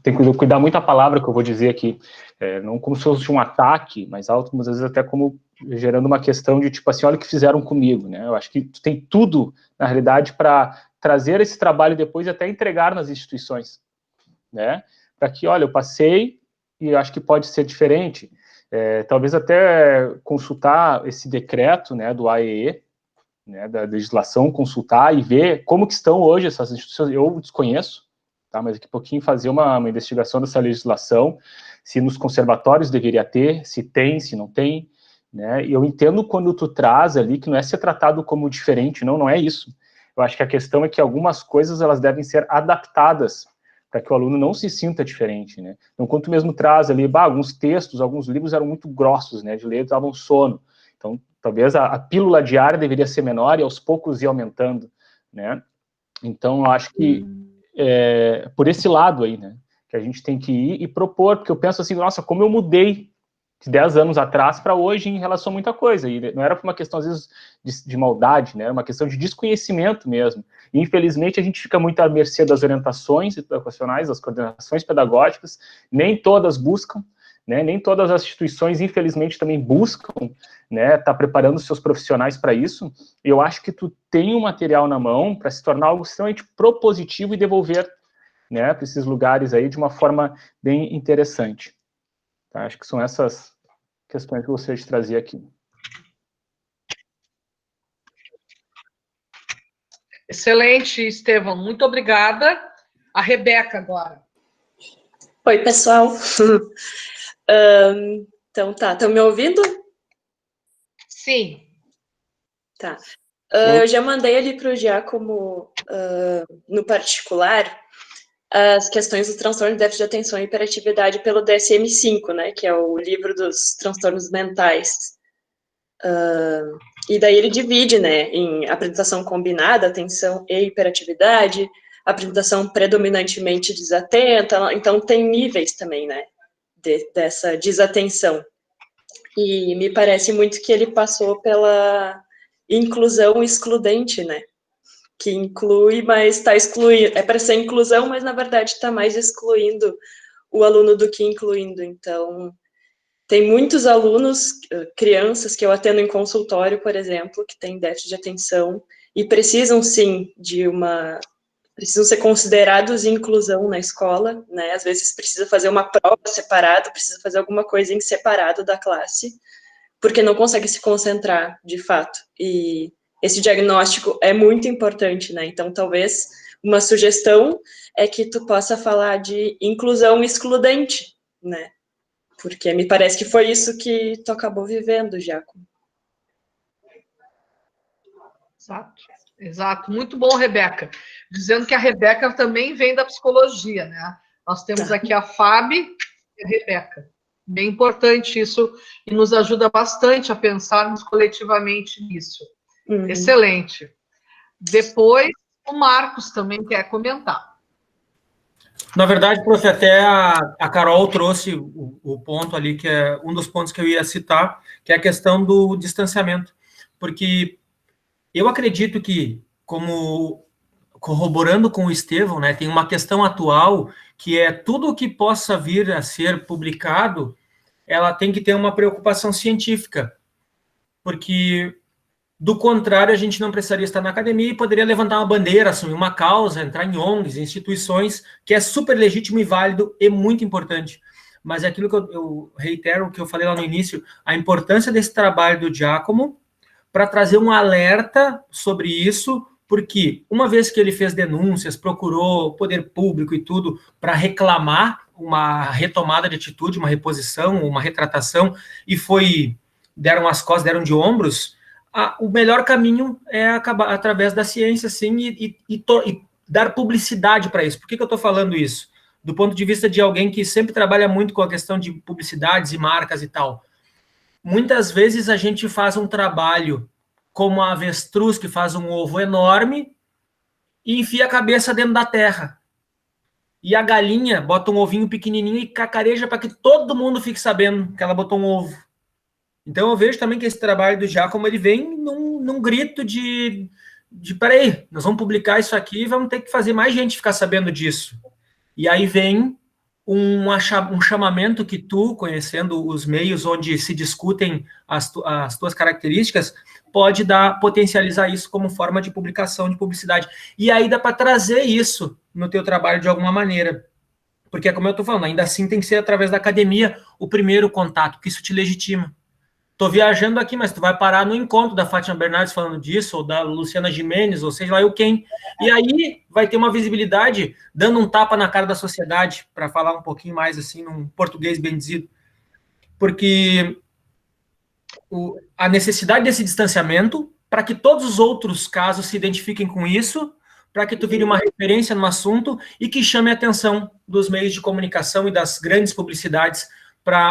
tem que cuidar muito a palavra que eu vou dizer aqui, não como se fosse um ataque, mas algumas vezes até como gerando uma questão de tipo assim, olha o que fizeram comigo, né? Eu acho que tu tem tudo, na realidade, para trazer esse trabalho depois e até entregar nas instituições, né? Para que, olha, eu passei e eu acho que pode ser diferente. Talvez até consultar esse decreto, né, do AEE, né, da legislação, consultar e ver como que estão hoje essas instituições. Eu desconheço, tá? Mas daqui a pouquinho fazer uma investigação dessa legislação, se nos conservatórios deveria ter, se tem, se não tem, né? E eu entendo quando tu traz ali que não é ser tratado como diferente, não é isso. Eu acho que a questão é que algumas coisas elas devem ser adaptadas para que o aluno não se sinta diferente, né? Então, quando tu mesmo traz ali, alguns textos, alguns livros eram muito grossos, né? De ler, davam sono. Então, talvez a pílula diária deveria ser menor e aos poucos ir aumentando, né? Então, eu acho que por esse lado aí, né? Que a gente tem que ir e propor, porque eu penso assim, nossa, como eu mudei de 10 anos atrás para hoje em relação a muita coisa, e não era por uma questão, às vezes, de maldade, né? Era uma questão de desconhecimento mesmo. E, infelizmente, a gente fica muito à mercê das orientações educacionais, das coordenações pedagógicas, nem todas buscam, né? Nem todas as instituições, infelizmente, também buscam, né, tá preparando seus profissionais para isso. E eu acho que tu tem um material na mão para se tornar algo extremamente propositivo e devolver, né, para esses lugares aí de uma forma bem interessante. Tá? Acho que são essas questões que eu gostaria de trazer aqui. Excelente, Estevam. Muito obrigada. A Rebeca agora. Oi, pessoal. Então tá, estão me ouvindo? Sim. Tá. Eu já mandei ali para o Giacomo, no particular, as questões do transtorno de déficit de atenção e hiperatividade pelo DSM-5, né, que é o livro dos transtornos mentais. E daí ele divide, né, em apresentação combinada, atenção e hiperatividade, apresentação predominantemente desatenta, então tem níveis também, né, dessa desatenção. E me parece muito que ele passou pela inclusão excludente, né, que inclui, mas está excluindo, é para ser inclusão, mas na verdade está mais excluindo o aluno do que incluindo. Então, tem muitos alunos, crianças que eu atendo em consultório, por exemplo, que têm déficit de atenção e precisam sim precisam ser considerados em inclusão na escola, né? Às vezes precisa fazer uma prova separada, precisa fazer alguma coisa em separado da classe, porque não consegue se concentrar, de fato. E esse diagnóstico é muito importante, né? Então, talvez uma sugestão é que tu possa falar de inclusão excludente, né? Porque me parece que foi isso que tu acabou vivendo, Giacomo. Exato, exato. Muito bom, Rebeca. Dizendo que a Rebeca também vem da psicologia, né? Nós temos aqui a Fábio e a Rebeca. Bem importante isso e nos ajuda bastante a pensarmos coletivamente nisso. Excelente. Depois, o Marcos também quer comentar. Na verdade, prof, até a Carol trouxe o ponto ali, que é um dos pontos que eu ia citar, que é a questão do distanciamento. Porque eu acredito que, como corroborando com o Estevão, né, tem uma questão atual que é tudo o que possa vir a ser publicado, ela tem que ter uma preocupação científica, porque, do contrário, a gente não precisaria estar na academia e poderia levantar uma bandeira, assumir uma causa, entrar em ONGs, instituições, que é super legítimo e válido e muito importante. Mas é aquilo que eu reitero, o que eu falei lá no início, a importância desse trabalho do Giacomo para trazer um alerta sobre isso, porque uma vez que ele fez denúncias, procurou o poder público e tudo para reclamar uma retomada de atitude, uma reposição, uma retratação, e deram as costas, deram de ombros, o melhor caminho é acabar através da ciência, sim, e dar publicidade para isso. Por que eu estou falando isso? Do ponto de vista de alguém que sempre trabalha muito com a questão de publicidades e marcas e tal. Muitas vezes a gente faz um trabalho como a avestruz, que faz um ovo enorme e enfia a cabeça dentro da terra. E a galinha bota um ovinho pequenininho e cacareja para que todo mundo fique sabendo que ela botou um ovo. Então eu vejo também que esse trabalho do Giacomo, ele vem num grito de peraí, nós vamos publicar isso aqui e vamos ter que fazer mais gente ficar sabendo disso. E aí vem um chamamento que tu, conhecendo os meios onde se discutem as tuas características, pode potencializar isso como forma de publicação, de publicidade. E aí dá para trazer isso no teu trabalho de alguma maneira. Porque, como eu estou falando, ainda assim tem que ser através da academia o primeiro contato, que isso te legitima. Estou viajando aqui, mas tu vai parar no encontro da Fátima Bernardes falando disso, ou da Luciana Gimenez, ou seja lá eu quem. E aí vai ter uma visibilidade, dando um tapa na cara da sociedade, para falar um pouquinho mais assim, num português bem dizido. Porque a necessidade desse distanciamento, para que todos os outros casos se identifiquem com isso, para que tu vire uma referência no assunto e que chame a atenção dos meios de comunicação e das grandes publicidades.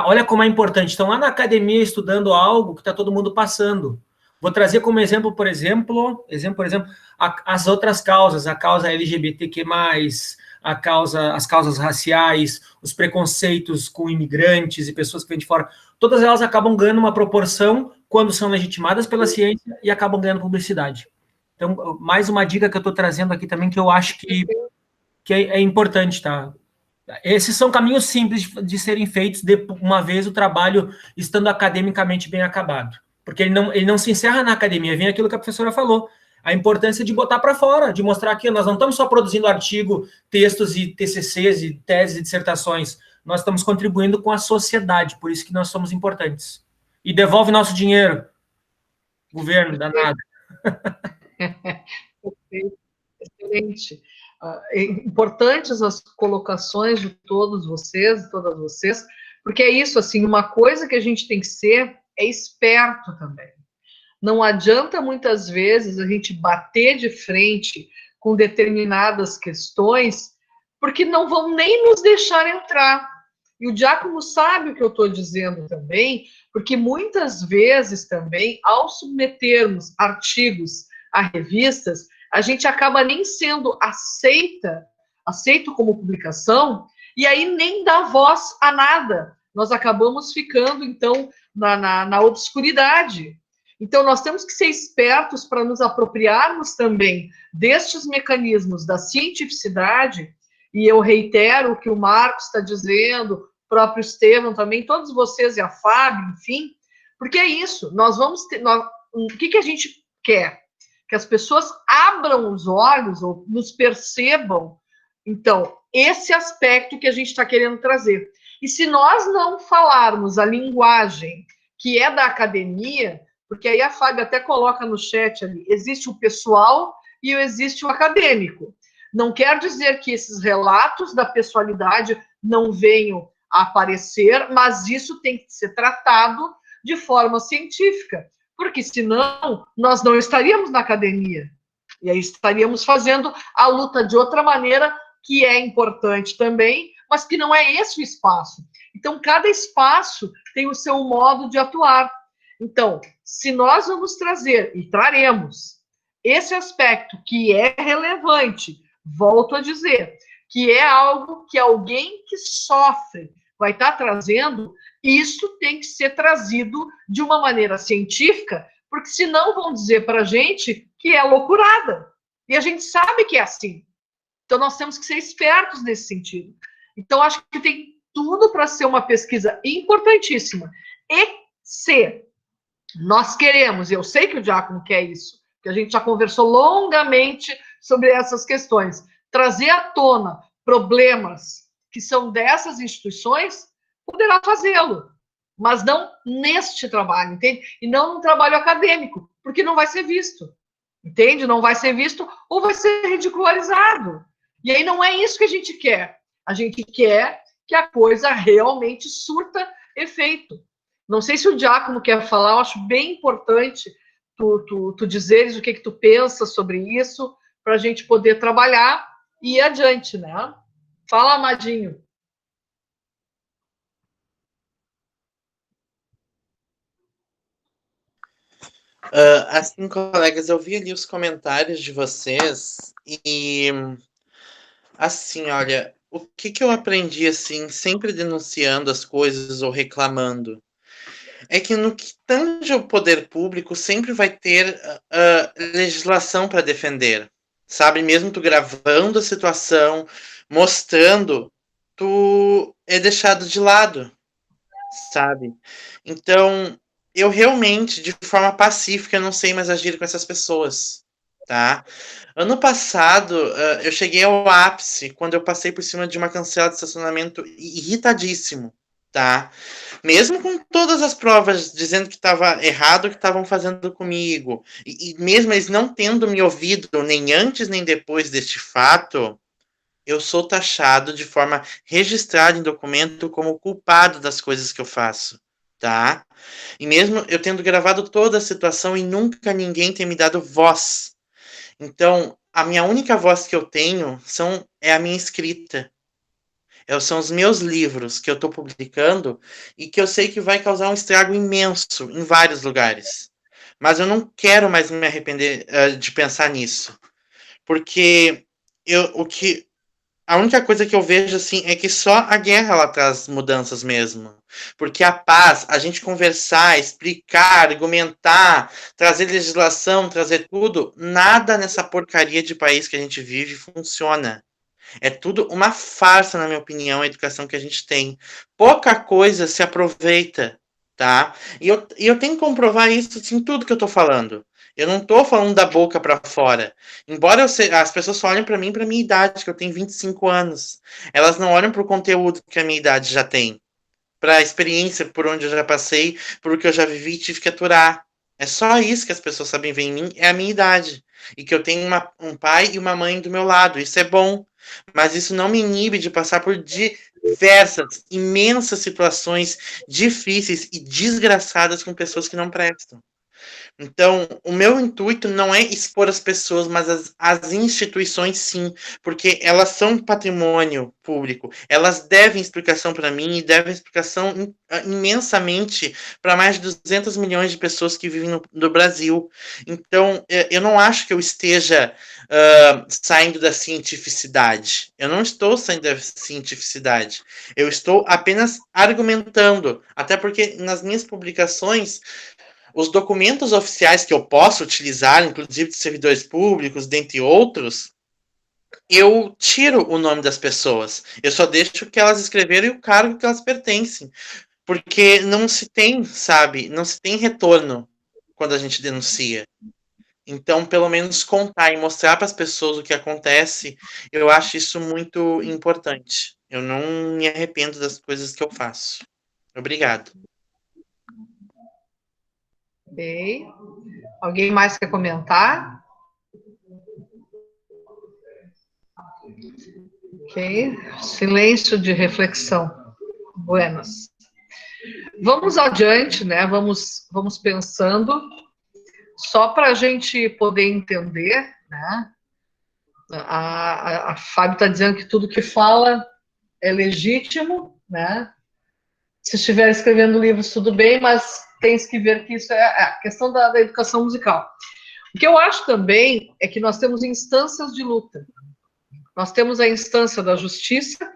Olha como é importante. Estão lá na academia estudando algo que está todo mundo passando. Vou trazer como exemplo, por exemplo, as outras causas, a causa LGBTQ+, as causas raciais, os preconceitos com imigrantes e pessoas que vêm de fora. Todas elas acabam ganhando uma proporção quando são legitimadas pela ciência e acabam ganhando publicidade. Então, mais uma dica que eu estou trazendo aqui também, que eu acho que é importante, tá? Esses são caminhos simples de serem feitos uma vez o trabalho estando academicamente bem acabado. Porque ele não se encerra na academia, vem aquilo que a professora falou. A importância de botar para fora, de mostrar que nós não estamos só produzindo artigo, textos e TCCs e teses e dissertações. Nós estamos contribuindo com a sociedade, por isso que nós somos importantes. E devolve nosso dinheiro, governo, danado. Excelente. Importantes as colocações de todos vocês, todas vocês, porque é isso, assim, uma coisa que a gente tem que ser é esperto também. Não adianta muitas vezes a gente bater de frente com determinadas questões, porque não vão nem nos deixar entrar. E o Giacomo sabe o que eu estou dizendo também, porque muitas vezes também, ao submetermos artigos a revistas, a gente acaba nem sendo aceito como publicação, e aí nem dá voz a nada. Nós acabamos ficando, então, na obscuridade. Então, nós temos que ser espertos para nos apropriarmos também destes mecanismos da cientificidade, e eu reitero o que o Marcos está dizendo, o próprio Estevão também, todos vocês e a Fábio, enfim, porque é isso, nós vamos ter... o que a gente quer? Que as pessoas abram os olhos ou nos percebam, então, esse aspecto que a gente está querendo trazer. E se nós não falarmos a linguagem que é da academia, porque aí a Fábio até coloca no chat ali, existe o pessoal e existe o acadêmico. Não quer dizer que esses relatos da pessoalidade não venham aparecer, mas isso tem que ser tratado de forma científica, porque senão nós não estaríamos na academia. E aí estaríamos fazendo a luta de outra maneira, que é importante também, mas que não é esse o espaço. Então, cada espaço tem o seu modo de atuar. Então, se nós vamos trazer, e traremos, esse aspecto que é relevante, volto a dizer, que é algo que alguém que sofre vai estar trazendo, isso tem que ser trazido de uma maneira científica, porque senão vão dizer para a gente que é loucurada. E a gente sabe que é assim. Então, nós temos que ser espertos nesse sentido. Então, acho que tem tudo para ser uma pesquisa importantíssima. E se nós queremos, eu sei que o Giacomo quer isso, que a gente já conversou longamente sobre essas questões, trazer à tona problemas que são dessas instituições, poderá fazê-lo, mas não neste trabalho, entende? E não num trabalho acadêmico, porque não vai ser visto, entende? Não vai ser visto ou vai ser ridicularizado. E aí não é isso que a gente quer. A gente quer que a coisa realmente surta efeito. Não sei se o Giacomo quer falar, eu acho bem importante tu dizeres o que tu pensa sobre isso, para a gente poder trabalhar e ir adiante, né? Fala, Amadinho. Assim, colegas, eu vi ali os comentários de vocês e, assim, olha, o que eu aprendi, assim, sempre denunciando as coisas ou reclamando, é que no que tange ao poder público sempre vai ter legislação para defender, sabe? Mesmo tu gravando a situação, mostrando, tu é deixado de lado, sabe? Então, eu realmente, de forma pacífica, não sei mais agir com essas pessoas, tá? Ano passado, eu cheguei ao ápice quando eu passei por cima de uma cancela de estacionamento irritadíssimo, tá? Mesmo com todas as provas dizendo que estava errado o que estavam fazendo comigo, e mesmo eles não tendo me ouvido nem antes nem depois deste fato, eu sou taxado de forma registrada em documento como culpado das coisas que eu faço, tá? E mesmo eu tendo gravado toda a situação e nunca ninguém tem me dado voz. Então, a minha única voz que eu tenho é a minha escrita. São os meus livros que eu estou publicando e que eu sei que vai causar um estrago imenso em vários lugares. Mas eu não quero mais me arrepender de pensar nisso. Porque a única coisa que eu vejo assim é que só a guerra ela traz mudanças mesmo. Porque a paz, a gente conversar, explicar, argumentar, trazer legislação, trazer tudo, nada nessa porcaria de país que a gente vive funciona. É tudo uma farsa, na minha opinião, a educação que a gente tem. Pouca coisa se aproveita, tá? E eu tenho que comprovar isso em tudo que eu tô falando. Eu não tô falando da boca para fora. Embora as pessoas só olhem para mim, para minha idade, que eu tenho 25 anos. Elas não olham para o conteúdo que a minha idade já tem. Para a experiência por onde eu já passei, por o que eu já vivi e tive que aturar. É só isso que as pessoas sabem ver em mim, é a minha idade. E que eu tenho um pai e uma mãe do meu lado. Isso é bom. Mas isso não me inibe de passar por diversas, imensas situações difíceis e desgraçadas com pessoas que não prestam. Então, o meu intuito não é expor as pessoas, mas as instituições sim, porque elas são patrimônio público. Elas devem explicação para mim e devem explicação imensamente para mais de 200 milhões de pessoas que vivem no Brasil. Então, eu não acho que eu esteja saindo da cientificidade. Eu não estou saindo da cientificidade. Eu estou apenas argumentando, até porque nas minhas publicações os documentos oficiais que eu posso utilizar, inclusive de servidores públicos, dentre outros, eu tiro o nome das pessoas. Eu só deixo o que elas escreveram e o cargo que elas pertencem. Porque não se tem, sabe, não se tem retorno quando a gente denuncia. Então, pelo menos contar e mostrar para as pessoas o que acontece, eu acho isso muito importante. Eu não me arrependo das coisas que eu faço. Obrigado. Ok. Alguém mais quer comentar? Ok. Silêncio de reflexão. Buenas. Vamos adiante, né? Vamos pensando, só para a gente poder entender, né? A Fábio está dizendo que tudo que fala é legítimo, né? Se estiver escrevendo livros, tudo bem, mas tem que ver que isso é a questão da educação musical. O que eu acho também é que nós temos instâncias de luta. Nós temos a instância da justiça,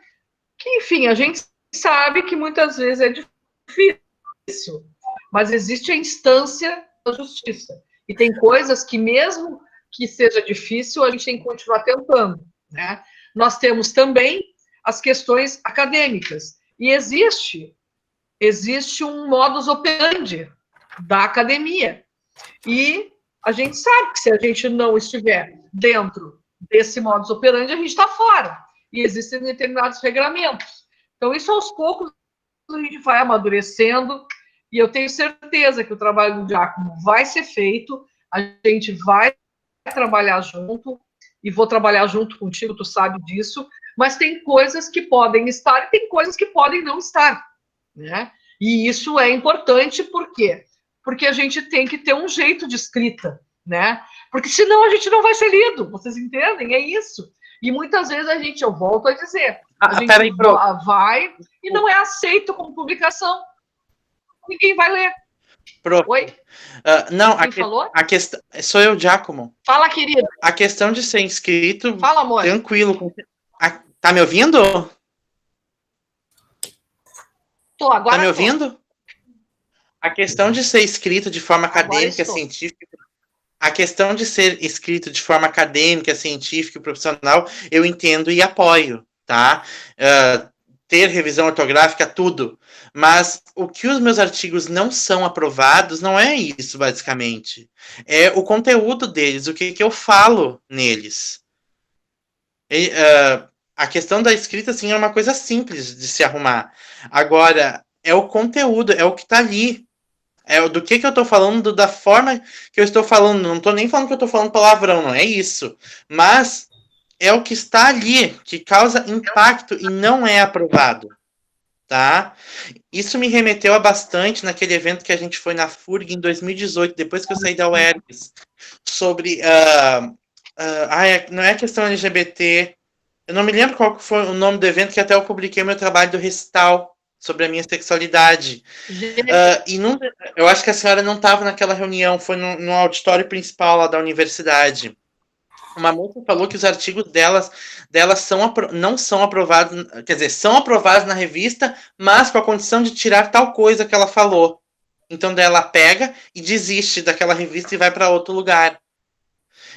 que, enfim, a gente sabe que muitas vezes é difícil, mas existe a instância da justiça. E tem coisas que, mesmo que seja difícil, a gente tem que continuar tentando, né? Nós temos também as questões acadêmicas. E existe um modus operandi da academia. E a gente sabe que se a gente não estiver dentro desse modus operandi, a gente está fora. E existem determinados regramentos. Então, isso aos poucos a gente vai amadurecendo, e eu tenho certeza que o trabalho do Giacomo vai ser feito, a gente vai trabalhar junto, e vou trabalhar junto contigo, tu sabe disso, mas tem coisas que podem estar e tem coisas que podem não estar, né? E isso é importante, por quê? Porque a gente tem que ter um jeito de escrita, né? Porque senão a gente não vai ser lido, vocês entendem? É isso. E muitas vezes eu volto a dizer, a gente vai e não é aceito como publicação. Ninguém vai ler. Oi? Não, quem falou? A questão... Sou eu, Giacomo. Fala, querido. A questão de ser inscrito... Fala, amor. Tranquilo. Tá me ouvindo? Tô, agora tá me ouvindo? A questão de ser escrito de forma acadêmica, científica... A questão de ser escrito de forma acadêmica, científica e profissional, eu entendo e apoio, tá? Ter revisão ortográfica, tudo. Mas o que os meus artigos não são aprovados não é isso, basicamente. É o conteúdo deles, o que eu falo neles. A questão da escrita, assim, é uma coisa simples de se arrumar. Agora, é o conteúdo, é o que está ali. É do que eu estou falando, da forma que eu estou falando. Não estou nem falando que eu estou falando palavrão, não é isso. Mas é o que está ali, que causa impacto e não é aprovado. Tá? Isso me remeteu a bastante naquele evento que a gente foi na FURG em 2018, depois que eu saí da UERGS, sobre... não é questão LGBT... Eu não me lembro qual foi o nome do evento, que até eu publiquei meu trabalho do recital sobre a minha sexualidade. Eu acho que a senhora não estava naquela reunião, foi no auditório principal lá da universidade. Uma moça falou que os artigos delas não são aprovados, quer dizer, são aprovados na revista, mas com a condição de tirar tal coisa que ela falou. Então, daí ela pega e desiste daquela revista e vai para outro lugar.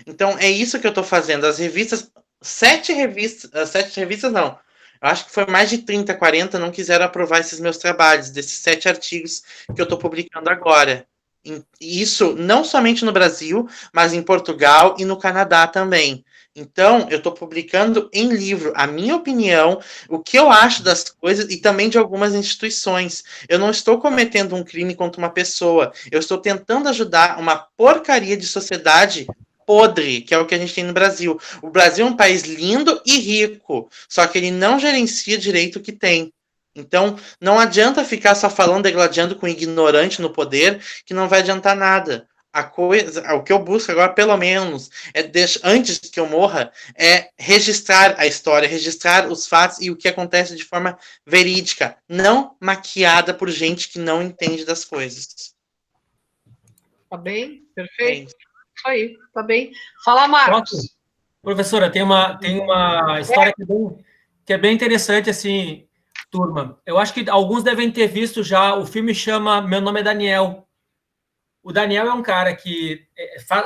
Então, é isso que eu estou fazendo. As revistas, 7 revistas não, eu acho que foi mais de 30, 40, não quiseram aprovar esses meus trabalhos, desses 7 artigos que eu estou publicando agora. Isso não somente no Brasil, mas em Portugal e no Canadá também. Então, eu estou publicando em livro a minha opinião, o que eu acho das coisas e também de algumas instituições. Eu não estou cometendo um crime contra uma pessoa, eu estou tentando ajudar uma porcaria de sociedade podre, que é o que a gente tem no Brasil. O Brasil é um país lindo e rico, só que ele não gerencia direito o que tem. Então, não adianta ficar só falando, degladiando com ignorante no poder, que não vai adiantar nada. O que eu busco agora, pelo menos, antes que eu morra, é registrar a história, registrar os fatos e o que acontece de forma verídica, não maquiada por gente que não entende das coisas. Tá bem? Perfeito. Isso aí, tá bem. Fala, Marcos. Professora, tem uma história que é bem interessante, assim, turma. Eu acho que alguns devem ter visto já, o filme chama Meu Nome é Daniel. O Daniel é um cara que...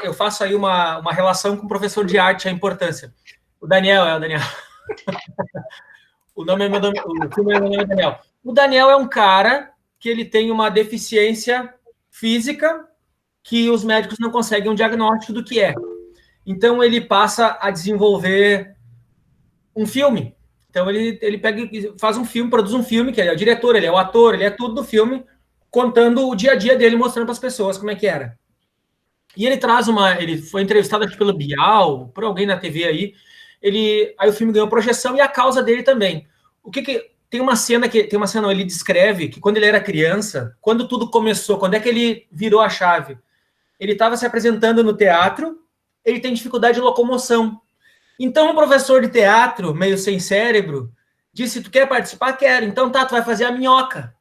Eu faço aí uma relação com o professor de arte, a importância. O Daniel. O filme é Meu Nome é Daniel. O Daniel é um cara que ele tem uma deficiência física que os médicos não conseguem um diagnóstico do que é. Então, ele passa a desenvolver um filme. Então, ele pega e faz um filme, produz um filme, que ele é o diretor, ele é o ator, ele é tudo do filme, contando o dia a dia dele, mostrando para as pessoas como é que era. E ele traz ele foi entrevistado aqui pelo Bial, por alguém na TV aí, aí o filme ganhou projeção e a causa dele também. tem uma cena ele descreve que quando ele era criança, quando tudo começou, quando é que ele virou a chave? Ele estava se apresentando no teatro, ele tem dificuldade de locomoção. Então, o professor de teatro, meio sem cérebro, disse, tu quer participar? Quero. Então tá, tu vai fazer a minhoca.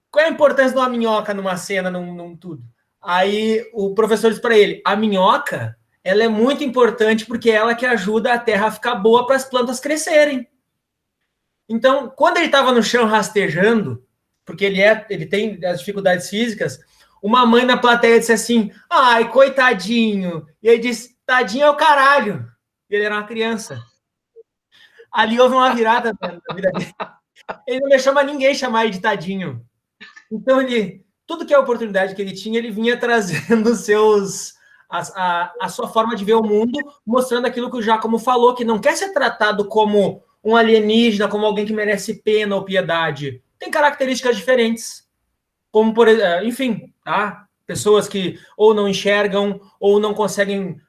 Qual é a importância de uma minhoca numa cena, num tudo? Aí o professor disse para ele, a minhoca, ela é muito importante porque é ela que ajuda a terra a ficar boa para as plantas crescerem. Então, quando ele estava no chão rastejando, porque ele tem as dificuldades físicas, uma mãe na plateia disse assim, ai, coitadinho. E ele disse, tadinho é o caralho. E ele era uma criança. Ali houve uma virada na vida dele. Ele não deixou mais ninguém chamar ele de tadinho. Então, tudo que é a oportunidade que ele tinha, ele vinha trazendo a sua forma de ver o mundo, mostrando aquilo que o Giacomo falou, que não quer ser tratado como um alienígena, como alguém que merece pena ou piedade. Tem características diferentes. Como, enfim, tá? Pessoas que ou não enxergam, ou não conseguem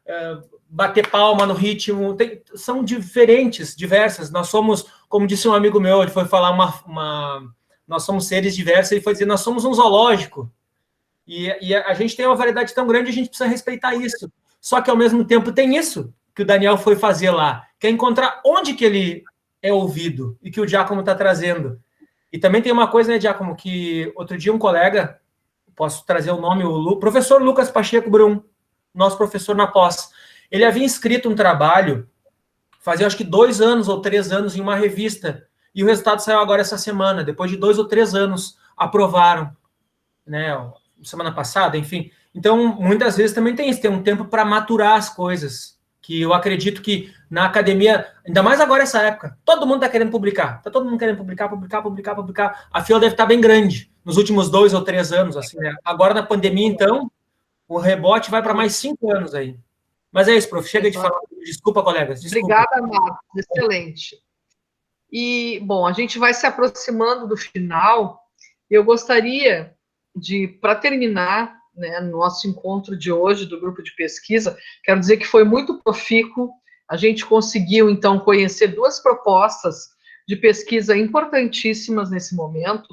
bater palma no ritmo. São diferentes, diversas. Nós somos, como disse um amigo meu, ele foi falar nós somos seres diversos, ele foi dizer, nós somos um zoológico. E a gente tem uma variedade tão grande, a gente precisa respeitar isso. Só que, ao mesmo tempo, tem isso que o Daniel foi fazer lá, que é encontrar onde que ele é ouvido, e que o Giacomo está trazendo. E também tem uma coisa, né, Giacomo, que outro dia um colega, posso trazer o nome, o professor Lucas Pacheco Brum, nosso professor na pós, ele havia escrito um trabalho, fazia acho que 2 anos ou 3 anos em uma revista, e o resultado saiu agora essa semana, depois de 2 ou 3 anos, aprovaram, né, semana passada, enfim. Então, muitas vezes também tem isso, tem um tempo para maturar as coisas, que eu acredito que na academia, ainda mais agora essa época, todo mundo está querendo publicar, está todo mundo querendo publicar, a fila deve estar bem grande, nos últimos 2 ou 3 anos, assim, né? Agora na pandemia, então, o rebote vai para mais 5 anos aí. Mas é isso, prof, chega de falar, desculpa, colegas. Desculpa. Obrigada, Marcos, excelente. E, bom, a gente vai se aproximando do final, eu gostaria de, para terminar, né, no nosso encontro de hoje do grupo de pesquisa, quero dizer que foi muito profícuo, a gente conseguiu, então, conhecer 2 propostas de pesquisa importantíssimas nesse momento,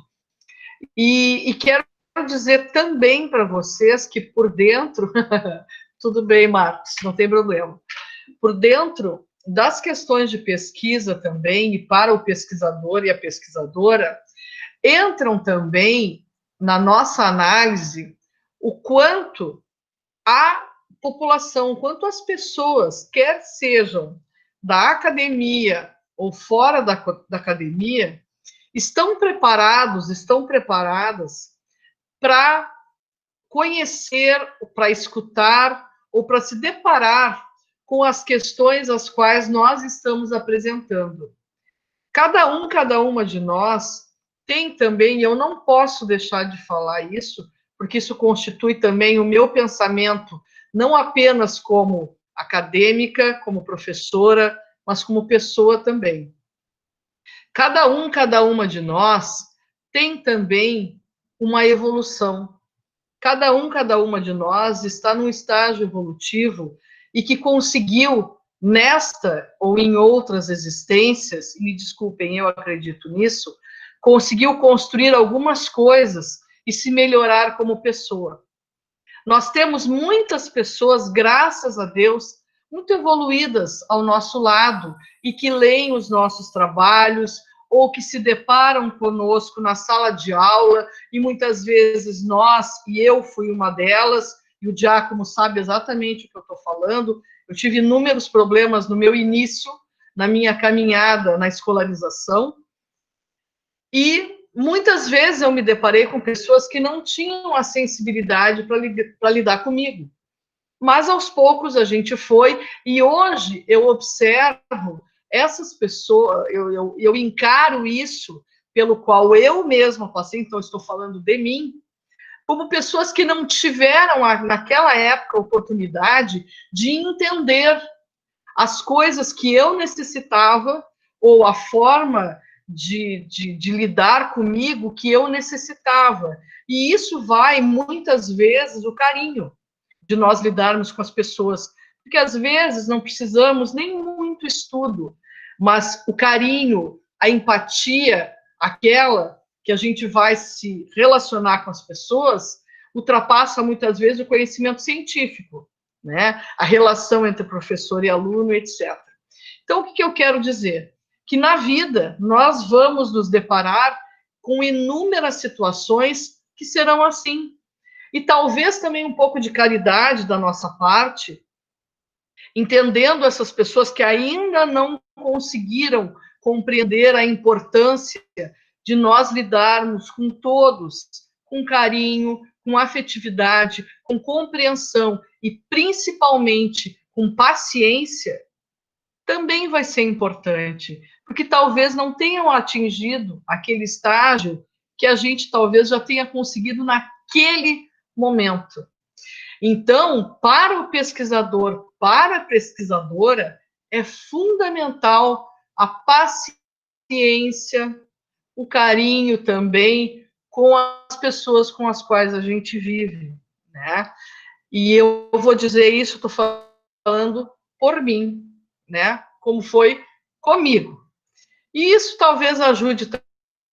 e quero dizer também para vocês que por dentro, tudo bem, Marcos, não tem problema, por dentro das questões de pesquisa também, e para o pesquisador e a pesquisadora, entram também, na nossa análise, o quanto a população, o quanto as pessoas, quer sejam da academia ou fora da academia, estão preparadas para conhecer, para escutar ou para se deparar com as questões às quais nós estamos apresentando. Cada uma de nós tem também, e eu não posso deixar de falar isso, porque isso constitui também o meu pensamento, não apenas como acadêmica, como professora, mas como pessoa também. Cada uma de nós tem também uma evolução. Cada uma de nós está num estágio evolutivo e que conseguiu, nesta ou em outras existências, e me desculpem, eu acredito nisso, conseguiu construir algumas coisas e se melhorar como pessoa. Nós temos muitas pessoas, graças a Deus, muito evoluídas ao nosso lado e que leem os nossos trabalhos ou que se deparam conosco na sala de aula e muitas vezes nós, e eu fui uma delas, e o Giacomo sabe exatamente o que eu estou falando, eu tive inúmeros problemas no meu início, na minha caminhada na escolarização, e muitas vezes eu me deparei com pessoas que não tinham a sensibilidade para lidar comigo. Mas aos poucos a gente foi, e hoje eu observo essas pessoas, eu encaro isso pelo qual eu mesma passei, então estou falando de mim, como pessoas que não tiveram naquela época a oportunidade de entender as coisas que eu necessitava, ou a forma de lidar comigo que eu necessitava. E isso vai, muitas vezes, o carinho de nós lidarmos com as pessoas, porque às vezes não precisamos nem muito estudo, mas o carinho, a empatia, aquela que a gente vai se relacionar com as pessoas, ultrapassa muitas vezes o conhecimento científico, né? A relação entre professor e aluno, etc. Então, o que eu quero dizer? Que na vida nós vamos nos deparar com inúmeras situações que serão assim. E talvez também um pouco de caridade da nossa parte, entendendo essas pessoas que ainda não conseguiram compreender a importância de nós lidarmos com todos, com carinho, com afetividade, com compreensão e principalmente com paciência, também vai ser importante, porque talvez não tenham atingido aquele estágio que a gente talvez já tenha conseguido naquele momento. Então, para o pesquisador, para a pesquisadora, é fundamental a paciência, o carinho também com as pessoas com as quais a gente vive, né? E eu vou dizer isso, estou falando por mim, né? Como foi comigo. E isso talvez ajude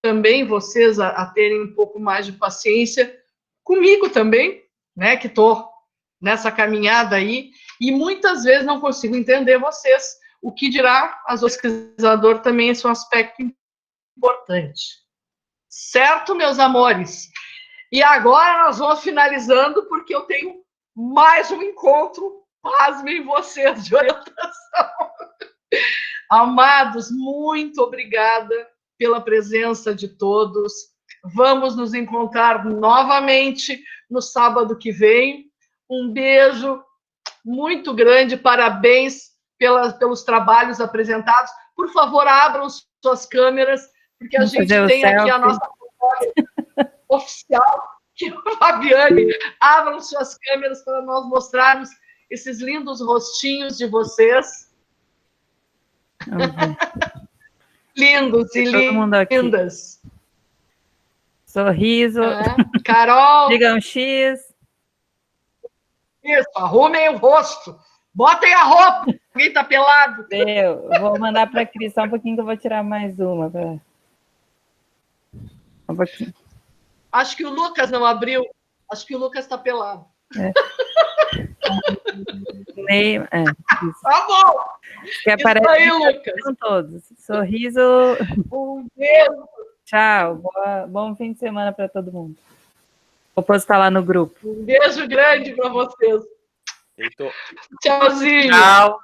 também vocês a terem um pouco mais de paciência comigo também, né? Que estou nessa caminhada aí, e muitas vezes não consigo entender vocês. O que dirá as pesquisador também esse é um aspecto importante. Certo, meus amores? E agora nós vamos finalizando, porque eu tenho mais um encontro, pasmem vocês, de orientação. Amados, muito obrigada pela presença de todos. Vamos nos encontrar novamente no sábado que vem. Um beijo muito grande, parabéns pelos trabalhos apresentados. Por favor, abram suas câmeras, porque a gente tem aqui a nossa oficial, que é a Fabiane. Abram suas câmeras para nós mostrarmos esses lindos rostinhos de vocês. Lindos e lindas. Sorriso. Carol. Diga um X. Isso, arrumem o rosto. Botem a roupa. Alguém tá pelado. Eu vou mandar para a Cris só um pouquinho que eu vou tirar mais uma. Um pouquinho. Acho que o Lucas não abriu. Acho que o Lucas está pelado. Tá bom. Que aparece isso aí, Lucas. Com todos. Sorriso. Um beijo. Tchau. Bom fim de semana para todo mundo. Vou postar lá no grupo. Um beijo grande para vocês. Heitor. Tchauzinho. Tchau.